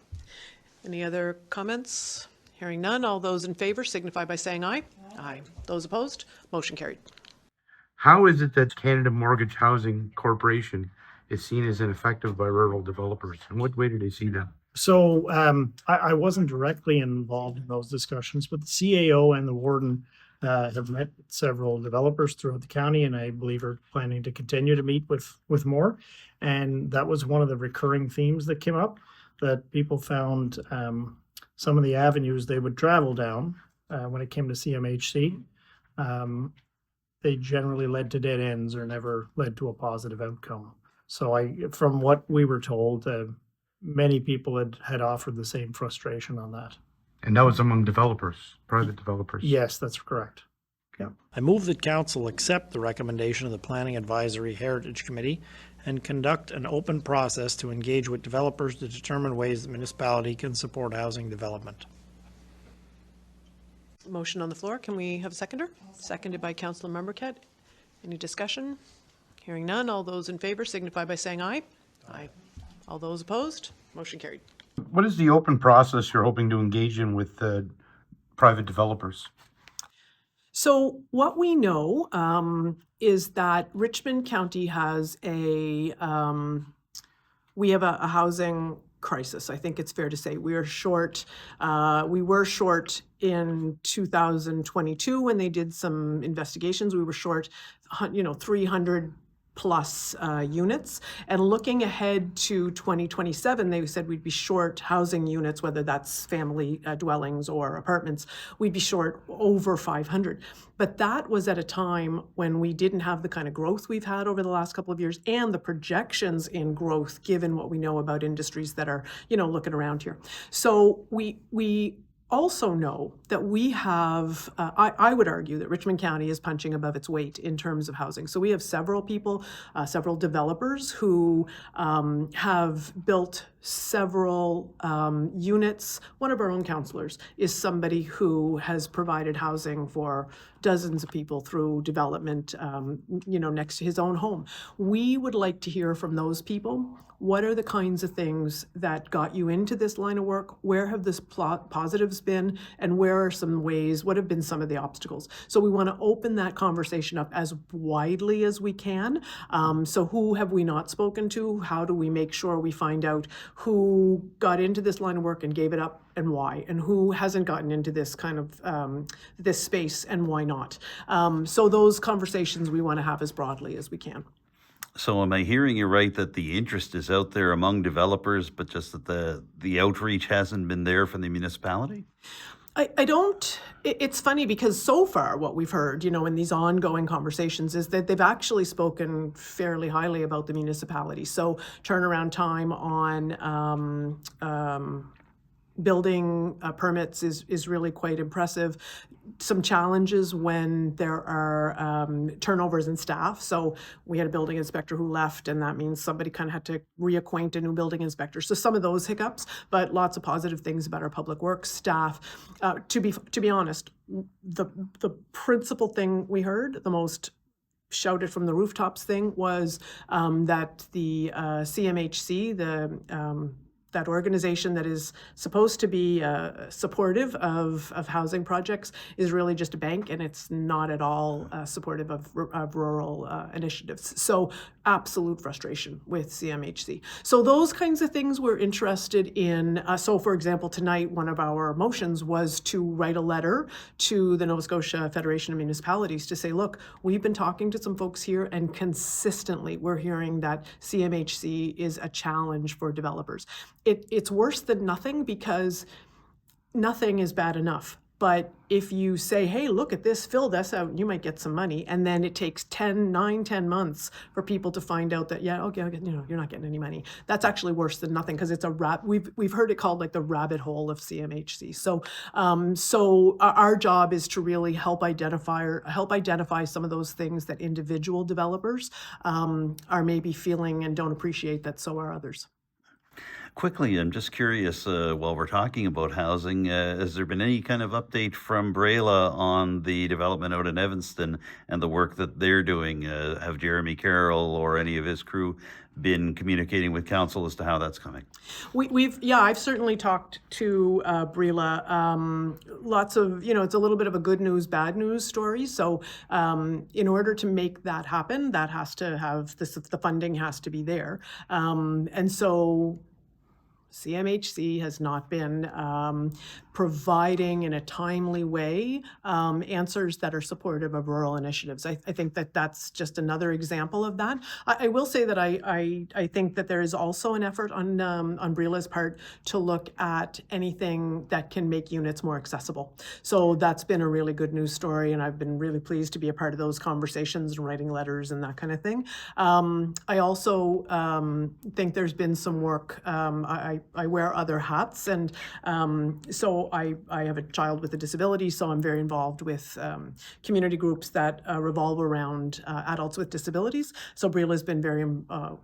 Any other comments? Hearing none, all those in favor signify by saying aye. Aye. Those opposed? Motion carried. How is it that Canada Mortgage Housing Corporation is seen as ineffective by rural developers? In what way do they see that? So I wasn't directly involved in those discussions, but the CAO and the Warden have met several developers throughout the county, and I believe are planning to continue to meet with more. And that was one of the recurring themes that came up, that people found some of the avenues they would travel down when it came to CMHC, they generally led to dead ends or never led to a positive outcome. So from what we were told, many people had offered the same frustration on that. And that was among developers, private developers. Yes, that's correct. Yeah. I move that council accept the recommendation of the Planning Advisory Heritage Committee and conduct an open process to engage with developers to determine ways the municipality can support housing development. Motion on the floor. Can we have a seconder? Seconded by Councillor Memberket. Any discussion? Hearing none. All those in favor signify by saying aye. Aye. All those opposed? Motion carried. What is the open process you're hoping to engage in with private developers? So what we know is that Richmond County has we have a housing crisis. I think it's fair to say we are short. We were short in 2022 when they did some investigations. We were short, 300 plus units. And looking ahead to 2027, they said we'd be short housing units, whether that's family dwellings or apartments. We'd be short over 500. But that was at a time when we didn't have the kind of growth we've had over the last couple of years and the projections in growth, given what we know about industries that are, looking around here. So we also know that we have, I would argue that Richmond County is punching above its weight in terms of housing. So we have several people, several developers who have built several units. One of our own councillors is somebody who has provided housing for dozens of people through development, next to his own home. We would like to hear from those people. What are the kinds of things that got you into this line of work? Where have the positives been? And where are some ways, what have been some of the obstacles? So we want to open that conversation up as widely as we can. So who have we not spoken to? How do we make sure we find out who got into this line of work and gave it up and why? And who hasn't gotten into this kind of, this space and why not? So those conversations we want to have as broadly as we can. So am I hearing you right that the interest is out there among developers, but just that the outreach hasn't been there from the municipality? I don't, it's funny because so far what we've heard, in these ongoing conversations is that they've actually spoken fairly highly about the municipality. So turnaround time on building permits is really quite impressive. Some challenges when there are turnovers in staff. So we had a building inspector who left, and that means somebody kind of had to reacquaint a new building inspector. So some of those hiccups, but lots of positive things about our public works staff. To be honest, the principal thing we heard, the most shouted from the rooftops thing, was that the CMHC, that organization that is supposed to be supportive of housing projects, is really just a bank, and it's not at all supportive of rural initiatives. So absolute frustration with CMHC. So those kinds of things we're interested in. So for example, tonight, one of our motions was to write a letter to the Nova Scotia Federation of Municipalities to say, look, we've been talking to some folks here, and consistently we're hearing that CMHC is a challenge for developers. It's worse than nothing, because nothing is bad enough. But if you say, hey, look at this, fill this out, you might get some money. And then it takes 10 months for people to find out that, yeah, okay, you're not getting any money. That's actually worse than nothing, because it's we've heard it called like the rabbit hole of CMHC. So our job is to really help identify some of those things that individual developers are maybe feeling and don't appreciate, that so are others. Quickly, I'm just curious, while we're talking about housing, has there been any kind of update from Brela on the development out in Evanston and the work that they're doing? Have Jeremy Carroll or any of his crew been communicating with council as to how that's coming? I've certainly talked to Brela. Lots of, it's a little bit of a good news, bad news story. So in order to make that happen, that has to have the funding has to be there. And so CMHC has not been providing in a timely way answers that are supportive of rural initiatives. I think that that's just another example of that. I will say that I think that there is also an effort on Breela's part to look at anything that can make units more accessible. So that's been a really good news story, and I've been really pleased to be a part of those conversations and writing letters and that kind of thing. I also think there's been some work. I wear other hats, and so I have a child with a disability, so I'm very involved with community groups that revolve around adults with disabilities. So Breela's been very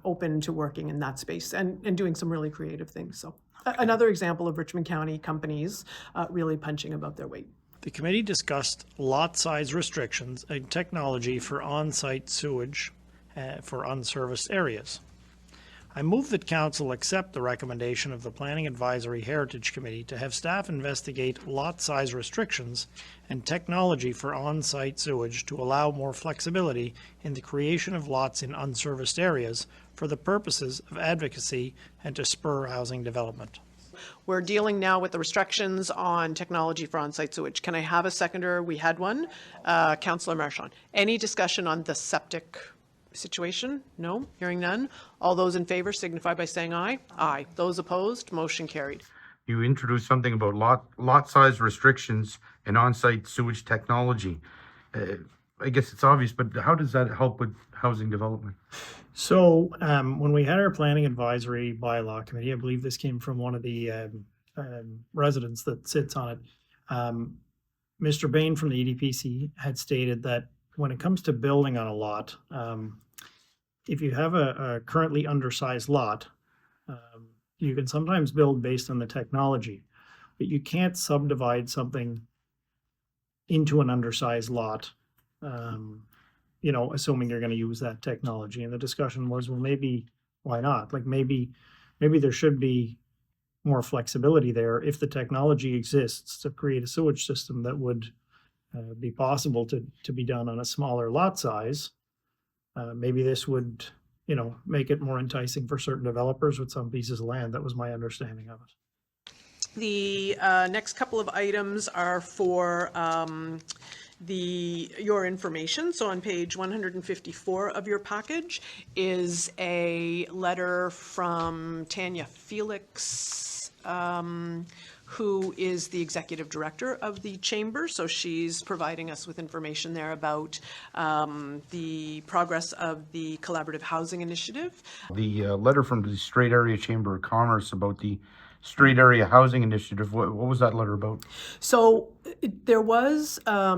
open to working in that space and doing some really creative things. So another example of Richmond County companies really punching above their weight. The committee discussed lot size restrictions and technology for on-site sewage for unserviced areas. I move that Council accept the recommendation of the Planning Advisory Heritage Committee to have staff investigate lot size restrictions and technology for on-site sewage to allow more flexibility in the creation of lots in unserviced areas for the purposes of advocacy and to spur housing development. We're dealing now with the restrictions on technology for on-site sewage. Can I have a seconder? We had one. Councillor Marchand. Any discussion on the septic situation? No? Hearing none. All those in favor signify by saying aye. Aye. Those opposed, motion carried. You introduced something about lot size restrictions and on-site sewage technology. I guess it's obvious, but how does that help with housing development? So when we had our planning advisory bylaw committee, I believe this came from one of the residents that sits on it. Mr. Bain from the EDPC had stated that when it comes to building on a lot, if you have a currently undersized lot, you can sometimes build based on the technology, but you can't subdivide something into an undersized lot, you know, assuming you're going to use that technology. And the discussion was, well, maybe, why not? Like maybe there should be more flexibility there if the technology exists to create a sewage system that would be possible to be done on a smaller lot size. Maybe this would, you know, make it more enticing for certain developers with some pieces of land. That was my understanding of it. The next couple of items are for your information. So on page 154 of your package is a letter from Tanya Felix, who is the executive director of the chamber. So she's providing us with information there about the progress of the collaborative housing initiative. The letter from the Strait Area Chamber of Commerce about the Strait Area Housing Initiative, what was that letter about? So there was a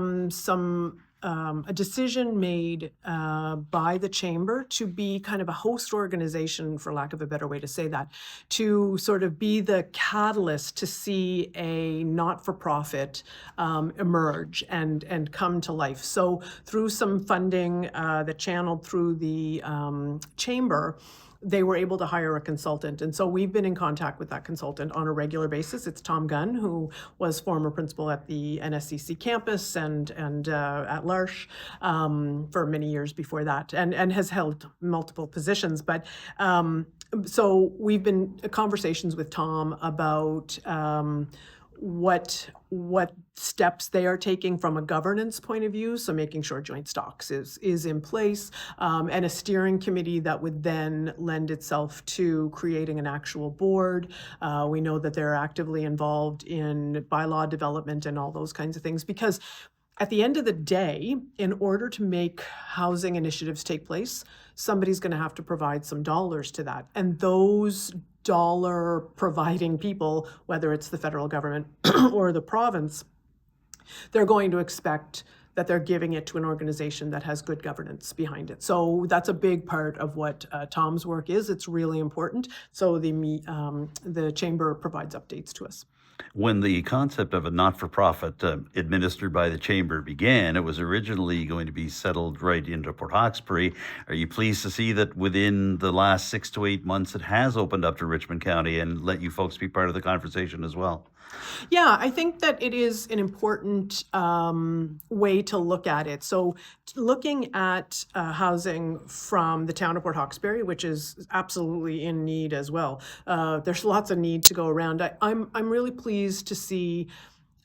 decision made by the chamber to be kind of a host organization, for lack of a better way to say that, to sort of be the catalyst to see a not-for-profit emerge and come to life. So through some funding that channeled through the chamber, they were able to hire a consultant. And so we've been in contact with that consultant on a regular basis. It's Tom Gunn, who was former principal at the NSCC campus and at L'Arche for many years before that, and has held multiple positions. But so we've been in conversations with Tom about what steps they are taking from a governance point of view, so making sure joint stocks is in place, and a steering committee that would then lend itself to creating an actual board. We know that they're actively involved in bylaw development and all those kinds of things, because at the end of the day, in order to make housing initiatives take place, somebody's going to have to provide some dollars to that. And those dollar providing people, whether it's the federal government or the province, they're going to expect that they're giving it to an organization that has good governance behind it. So that's a big part of what Tom's work is. It's really important. So the chamber provides updates to us. When the concept of a not-for-profit administered by the chamber began, it was originally going to be settled right into Port Hawkesbury. Are you pleased to see that within the last 6 to 8 months it has opened up to Richmond County and let you folks be part of the conversation as well? Yeah, I think that it is an important way to look at it. So looking at housing from the town of Port Hawkesbury, which is absolutely in need as well. There's lots of need to go around. I'm really pleased pleased to see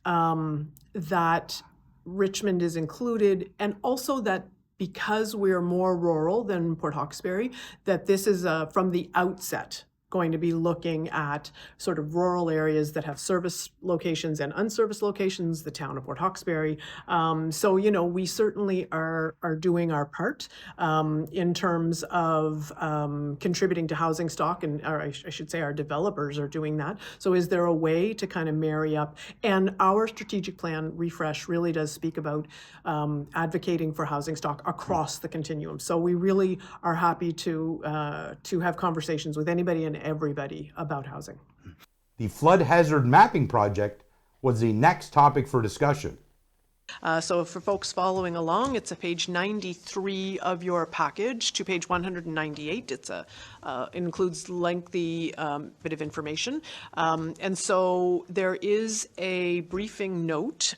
that Richmond is included, and also that because we're more rural than Port Hawkesbury, that this is from the outset going to be looking at sort of rural areas that have service locations and unserviced locations, the town of Port Hawkesbury. So, you know, we certainly are doing our part in terms of contributing to housing stock, and or I should say our developers are doing that. So is there a way to kind of marry up? And our strategic plan refresh really does speak about advocating for housing stock across the continuum. So we really are happy to have conversations with anybody and everybody about housing. The flood hazard mapping project was the next topic for discussion. So for folks following along, it's a page 93 of your package to page 198. It's it includes lengthy bit of information. And so there is a briefing note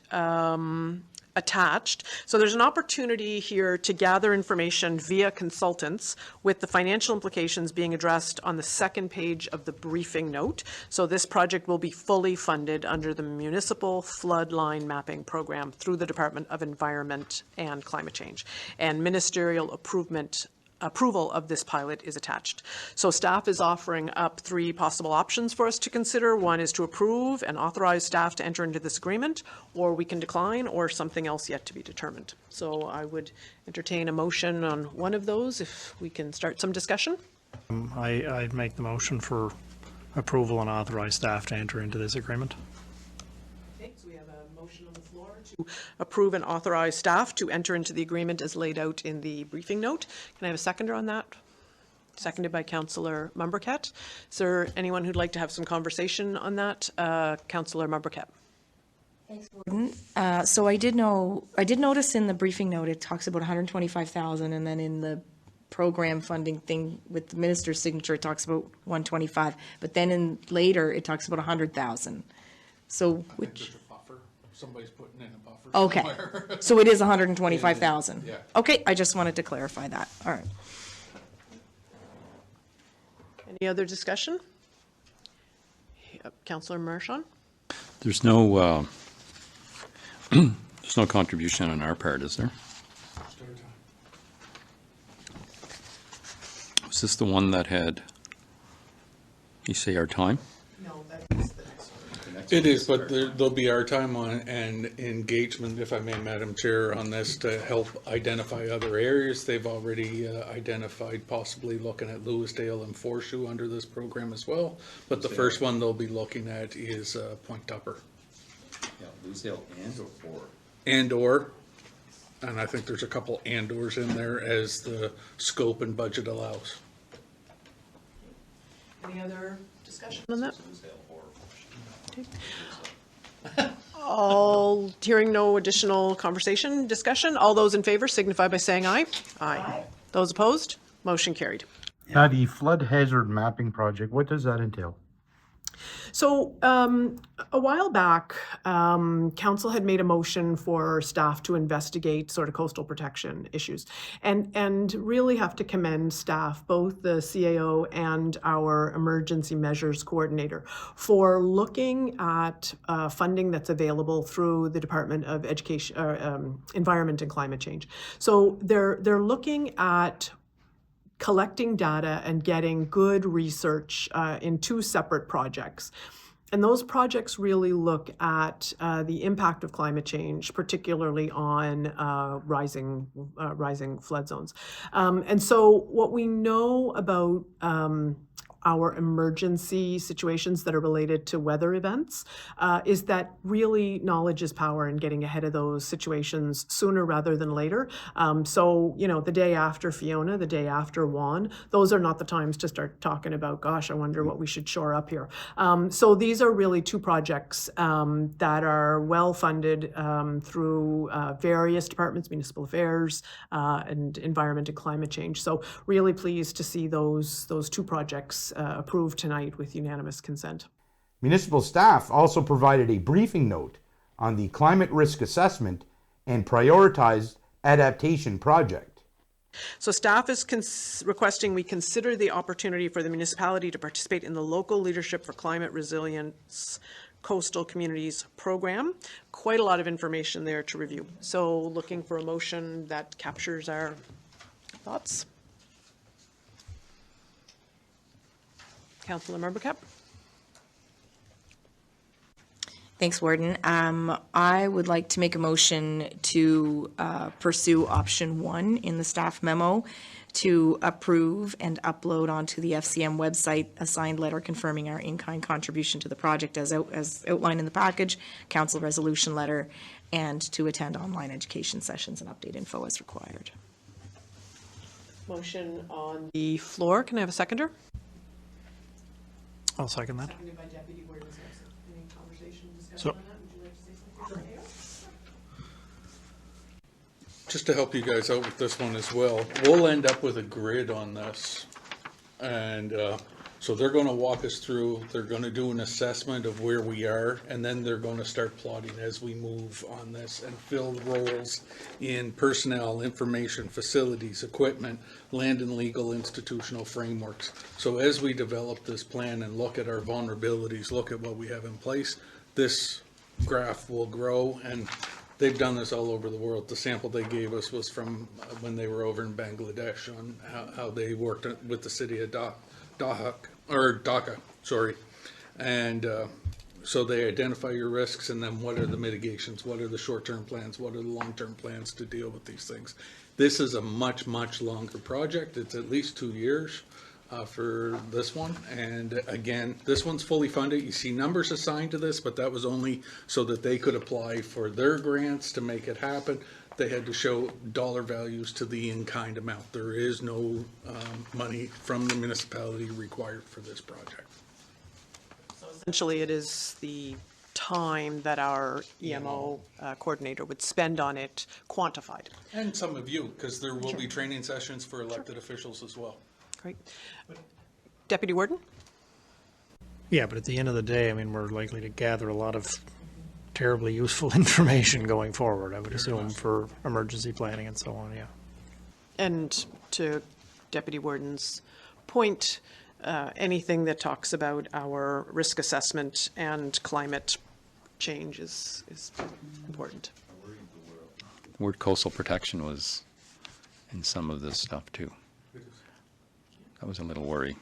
attached. So there's an opportunity here to gather information via consultants, with the financial implications being addressed on the second page of the briefing note. So this project will be fully funded under the Municipal Floodline Mapping Program through the Department of Environment and Climate Change. And ministerial approval of this pilot is attached. So staff is offering up 3 possible options for us to consider. One is to approve and authorize staff to enter into this agreement, or we can decline, or something else yet to be determined. So I would entertain a motion on one of those if we can start some discussion. I'd make the motion for approval and authorize staff to enter into this agreement. Okay, so we have a motion on the floor to approve and authorize staff to enter into the agreement as laid out in the briefing note. Can I have a seconder on that? Seconded by Councillor Mumbercat. Is there anyone who'd like to have some conversation on that? Councillor Mumbercat. Thanks, Warden. So I did notice in the briefing note it talks about 125,000, and then in the program funding thing with the minister's signature it talks about 125, but then later it talks about 100,000. So which? Somebody's putting in a buffer. Okay, somewhere. so it is 125,000. Yeah. Okay, I just wanted to clarify that. All right. Any other discussion? Councillor Marchand? There's no there's no contribution on our part, is there? Was this the one that had, you say our time? No, that is the next one. It is, but there'll be our time on and engagement, if I may, Madam Chair, on this to help identify other areas. They've already identified possibly looking at Lewisdale and Forshoe under this program as well. But the first one they'll be looking at is Point Tupper. Yeah, Lewisdale And I think there's a couple and/ors in there as the scope and budget allows. Any other discussion on that? Okay. All, hearing no additional discussion, all those in favor signify by saying aye. Aye. Those opposed? Motion carried. Now, the flood hazard mapping project, what does that entail? So a while back, council had made a motion for staff to investigate sort of coastal protection issues, and really have to commend staff, both the CAO and our emergency measures coordinator, for looking at funding that's available through the Department of Education, Environment and Climate Change. So they're looking at collecting data and getting good research in 2 separate projects. And those projects really look at the impact of climate change, particularly on rising flood zones. And so what we know about our emergency situations that are related to weather events is that really knowledge is power, and getting ahead of those situations sooner rather than later. So, you know, the day after Fiona, the day after Juan, those are not the times to start talking about, gosh, I wonder what we should shore up here. So these are really 2 projects that are well funded through various departments, municipal affairs and environment and climate change. So really pleased to see those 2 projects approved tonight with unanimous consent. Municipal staff also provided a briefing note on the climate risk assessment and prioritized adaptation project. So staff is requesting we consider the opportunity for the municipality to participate in the local leadership for climate resilience Coastal Communities Program. Quite a lot of information there to review. So looking for a motion that captures our thoughts. Councillor Member Kep. Thanks, Warden. I would like to make a motion to pursue option 1 in the staff memo to approve and upload onto the FCM website a signed letter confirming our in-kind contribution to the project as outlined in the package, council resolution letter, and to attend online education sessions and update info as required. Motion on the floor. Can I have a seconder? I'll second that. Seconded by Deputy Warden Sampson. Any conversation, discussion So- on that? Would you like to say something? Just to help you guys out with this one as well, we'll end up with a grid on this. And so they're going to walk us through, they're going to do an assessment of where we are, and then they're going to start plotting as we move on this and fill roles in personnel, information, facilities, equipment, land and legal institutional frameworks. So as we develop this plan and look at our vulnerabilities, look at what we have in place, this graph will grow, and they've done this all over the world. The sample they gave us was from when they were over in Bangladesh on how they worked with the city of Dhaka, sorry. And so they identify your risks, and then what are the mitigations? What are the short-term plans? What are the long-term plans to deal with these things? This is a much, much longer project. It's at least 2 years for this one. And again, this one's fully funded. You see numbers assigned to this, but that was only so that they could apply for their grants to make it happen. They had to show dollar values to the in-kind amount. There is no money from the municipality required for this project. So essentially, it is the time that our EMO coordinator would spend on it quantified. And some of you, because there will be training sessions for elected officials as well. Great. Deputy Warden? Yeah, but at the end of the day, I mean, we're likely to gather a lot of terribly useful information going forward, I would assume, for emergency planning and so on, yeah. And to Deputy Warden's point, anything that talks about our risk assessment and climate change is important. The word coastal protection was in some of this stuff too. That was a little worry.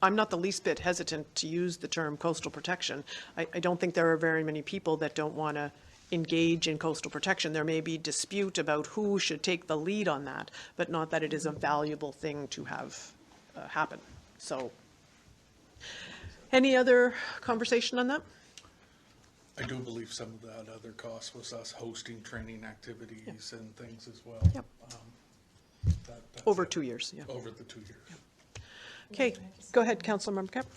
I'm not the least bit hesitant to use the term coastal protection. I don't think there are very many people that don't want to engage in coastal protection. There may be dispute about who should take the lead on that, but not that it is a valuable thing to have happen. So, any other conversation on that? I do believe some of that other cost was us hosting training activities and things as well. Yep. That's Over it. 2 years, yeah. Over the 2 years. Okay, go ahead, Councillor Member Kep.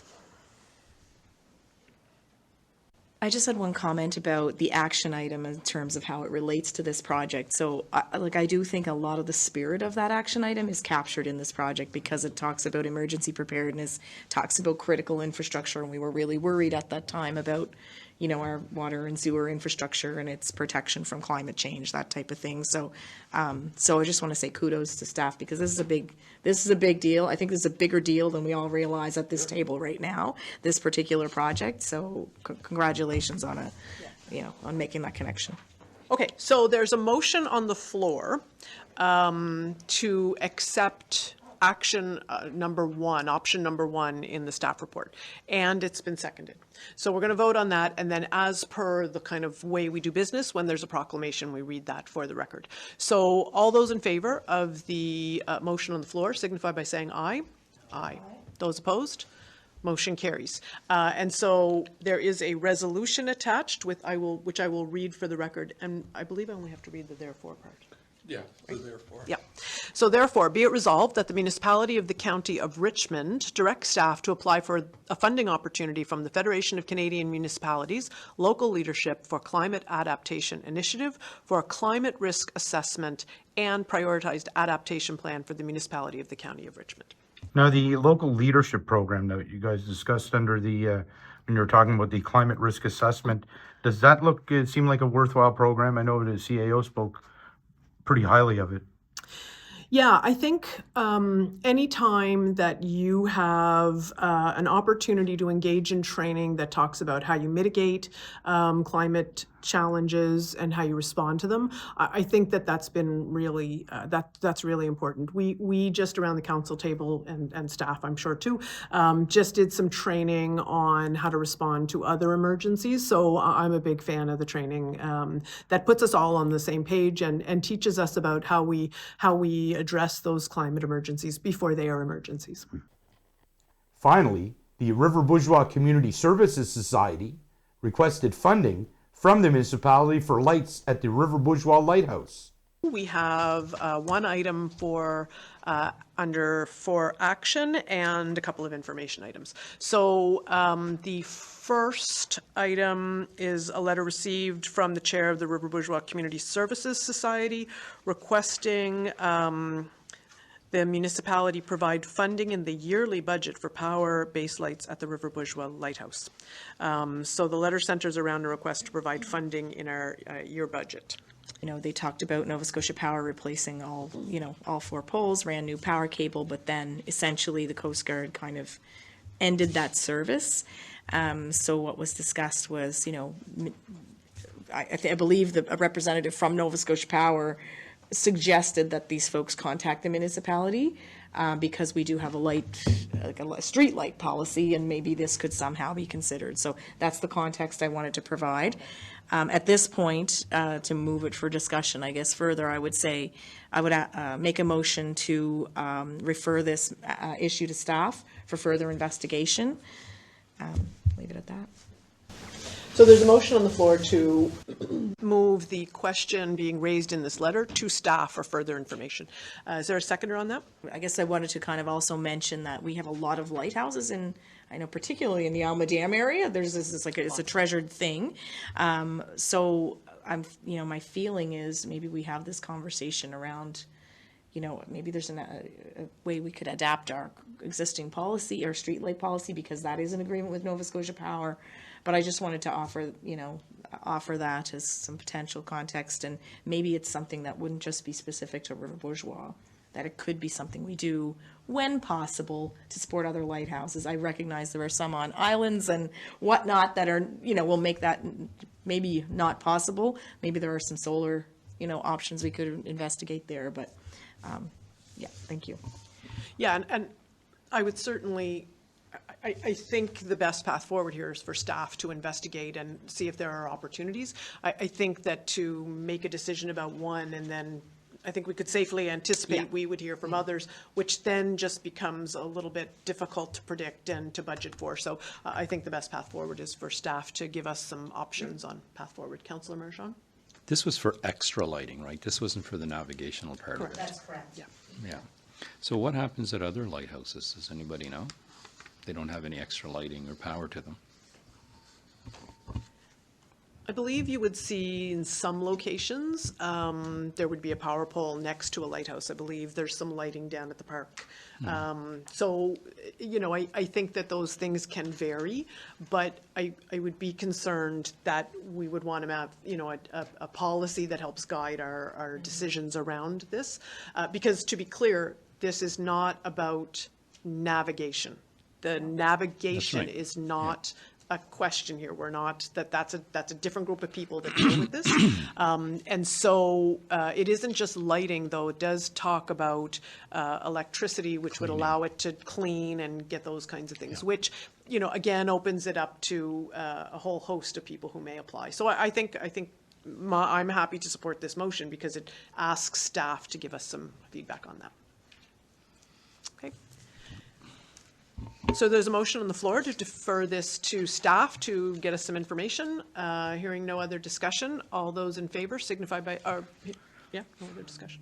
I just had one comment about the action item in terms of how it relates to this project. So, I do think a lot of the spirit of that action item is captured in this project because it talks about emergency preparedness, talks about critical infrastructure, and we were really worried at that time about, you know, our water and sewer infrastructure and its protection from climate change, that type of thing. So, so I just want to say kudos to staff because this is a big deal. I think this is a bigger deal than we all realize at this table right now, this particular project. So congratulations on on making that connection. Okay, so there's a motion on the floor to accept action number 1, option number 1 in the staff report, and it's been seconded. So we're going to vote on that, and then as per the kind of way we do business, when there's a proclamation, we read that for the record. So all those in favor of the motion on the floor signify by saying aye. Aye. Those opposed? Motion carries. And so there is a resolution attached which I will read for the record, and I believe I only have to read the therefore part. Yeah, so therefore. Yeah. So therefore, be it resolved that the municipality of the County of Richmond directs staff to apply for a funding opportunity from the Federation of Canadian Municipalities Local Leadership for Climate Adaptation Initiative for a climate risk assessment and prioritized adaptation plan for the municipality of the County of Richmond. Now, the local leadership program that you guys discussed under the, when you were talking about the climate risk assessment, does that seem like a worthwhile program? I know the CAO spoke pretty highly of it. Yeah, I think anytime that you have an opportunity to engage in training that talks about how you mitigate climate challenges and how you respond to them, I think that that's been really that's really important. We just around the council table and staff, I'm sure too, just did some training on how to respond to other emergencies. So I'm a big fan of the training that puts us all on the same page and teaches us about how we address those climate emergencies before they are emergencies. Finally, the River Bourgeois Community Services Society requested funding from the municipality for lights at the River Bourgeois Lighthouse. We have one item for action and a couple of information items. So the first item is a letter received from the chair of the River Bourgeois Community Services Society requesting the municipality provide funding in the yearly budget for power base lights at the River Bourgeois Lighthouse. So the letter centers around a request to provide funding in our year budget. You know, they talked about Nova Scotia Power replacing all 4 poles, ran new power cable, but then essentially the Coast Guard kind of ended that service. So what was discussed was, I believe a representative from Nova Scotia Power suggested that these folks contact the municipality because we do have a street light policy, and maybe this could somehow be considered. So that's the context I wanted to provide. At this point, to move it for discussion, I guess further, I would say I would make a motion to refer this issue to staff for further investigation. Leave it at that. So there's a motion on the floor to move the question being raised in this letter to staff for further information. Is there a seconder on that? I guess I wanted to kind of also mention that we have a lot of lighthouses I know particularly in the Alma Dam area, there's this it's a treasured thing. So my feeling is maybe we have this conversation around, maybe there's a way we could adapt our existing policy or streetlight policy, because that is an agreement with Nova Scotia Power. But I just wanted to offer that as some potential context, and maybe it's something that wouldn't just be specific to River Bourgeois, that it could be something we do when possible to support other lighthouses. I recognize there are some on islands and whatnot that are, will make that maybe not possible. Maybe there are some solar, options we could investigate there, but yeah, thank you. Yeah, and I would certainly, I think the best path forward here is for staff to investigate and see if there are opportunities. I think that to make a decision about one and then I think we could safely anticipate we would hear from others, which then just becomes a little bit difficult to predict and to budget for. So I think the best path forward is for staff to give us some options on path forward. Councillor Mershon? This was for extra lighting, right? This wasn't for the navigational part Correct. of it. That's correct. Yeah. So what happens at other lighthouses? Does anybody know? They don't have any extra lighting or power to them. I believe you would see in some locations, there would be a power pole next to a lighthouse. I believe there's some lighting down at the park. So, I think that those things can vary, but I would be concerned that we would want to have, a policy that helps guide our decisions around this. Because to be clear, this is not about navigation. The navigation is not a question here. We're not, that's a different group of people that deal with this. And so it isn't just lighting, though. It does talk about electricity, which would allow it to clean and get those kinds of things, which, again, opens it up to a whole host of people who may apply. So I think I'm happy to support this motion because it asks staff to give us some feedback on that. Okay. So there's a motion on the floor to defer this to staff to get us some information. Hearing no other discussion, all those in favor signify by, no other discussion.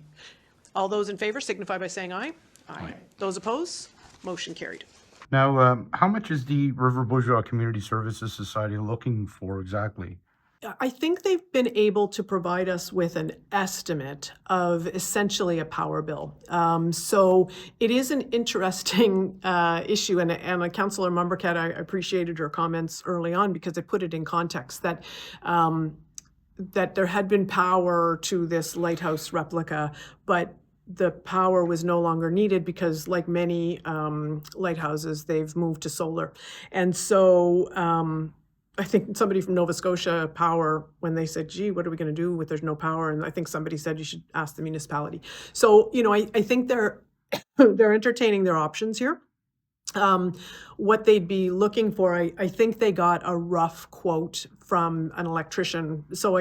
All those in favor signify by saying aye. Aye. Those opposed, motion carried. Now, how much is the River Bourgeois Community Services Society looking for exactly? I think they've been able to provide us with an estimate of essentially a power bill. So it is an interesting issue, and Councillor Mumbercat, I appreciated her comments early on because it put it in context that that there had been power to this lighthouse replica, but the power was no longer needed because, like many lighthouses, they've moved to solar. And so I think somebody from Nova Scotia Power, when they said, gee, what are we going to do with there's no power? And I think somebody said you should ask the municipality. So, I think they're entertaining their options here. What they'd be looking for, I think they got a rough quote from an electrician. So,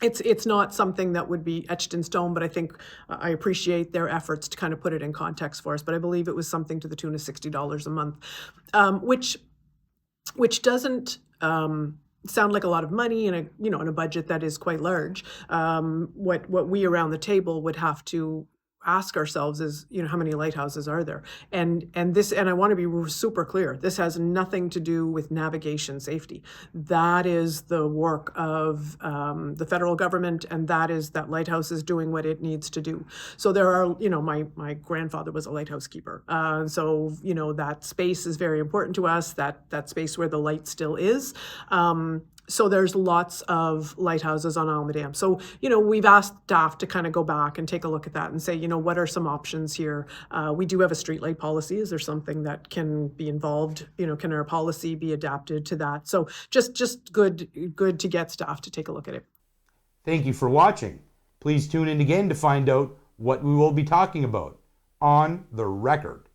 it's not something that would be etched in stone, but I think I appreciate their efforts to kind of put it in context for us. But I believe it was something to the tune of $60 a month, which doesn't sound like a lot of money in a budget that is quite large. What we around the table would have to ask ourselves is, how many lighthouses are there? And I want to be super clear, this has nothing to do with navigation safety. That is the work of the federal government, and that lighthouse is doing what it needs to do. So there are, my grandfather was a lighthouse keeper. So, that space is very important to us, that space where the light still is. So there's lots of lighthouses on Almadam. So, we've asked staff to kind of go back and take a look at that and say, what are some options here? We do have a streetlight policy. Is there something that can be involved? Can our policy be adapted to that? So just good to get staff to take a look at it. Thank you for watching. Please tune in again to find out what we will be talking about on The Record.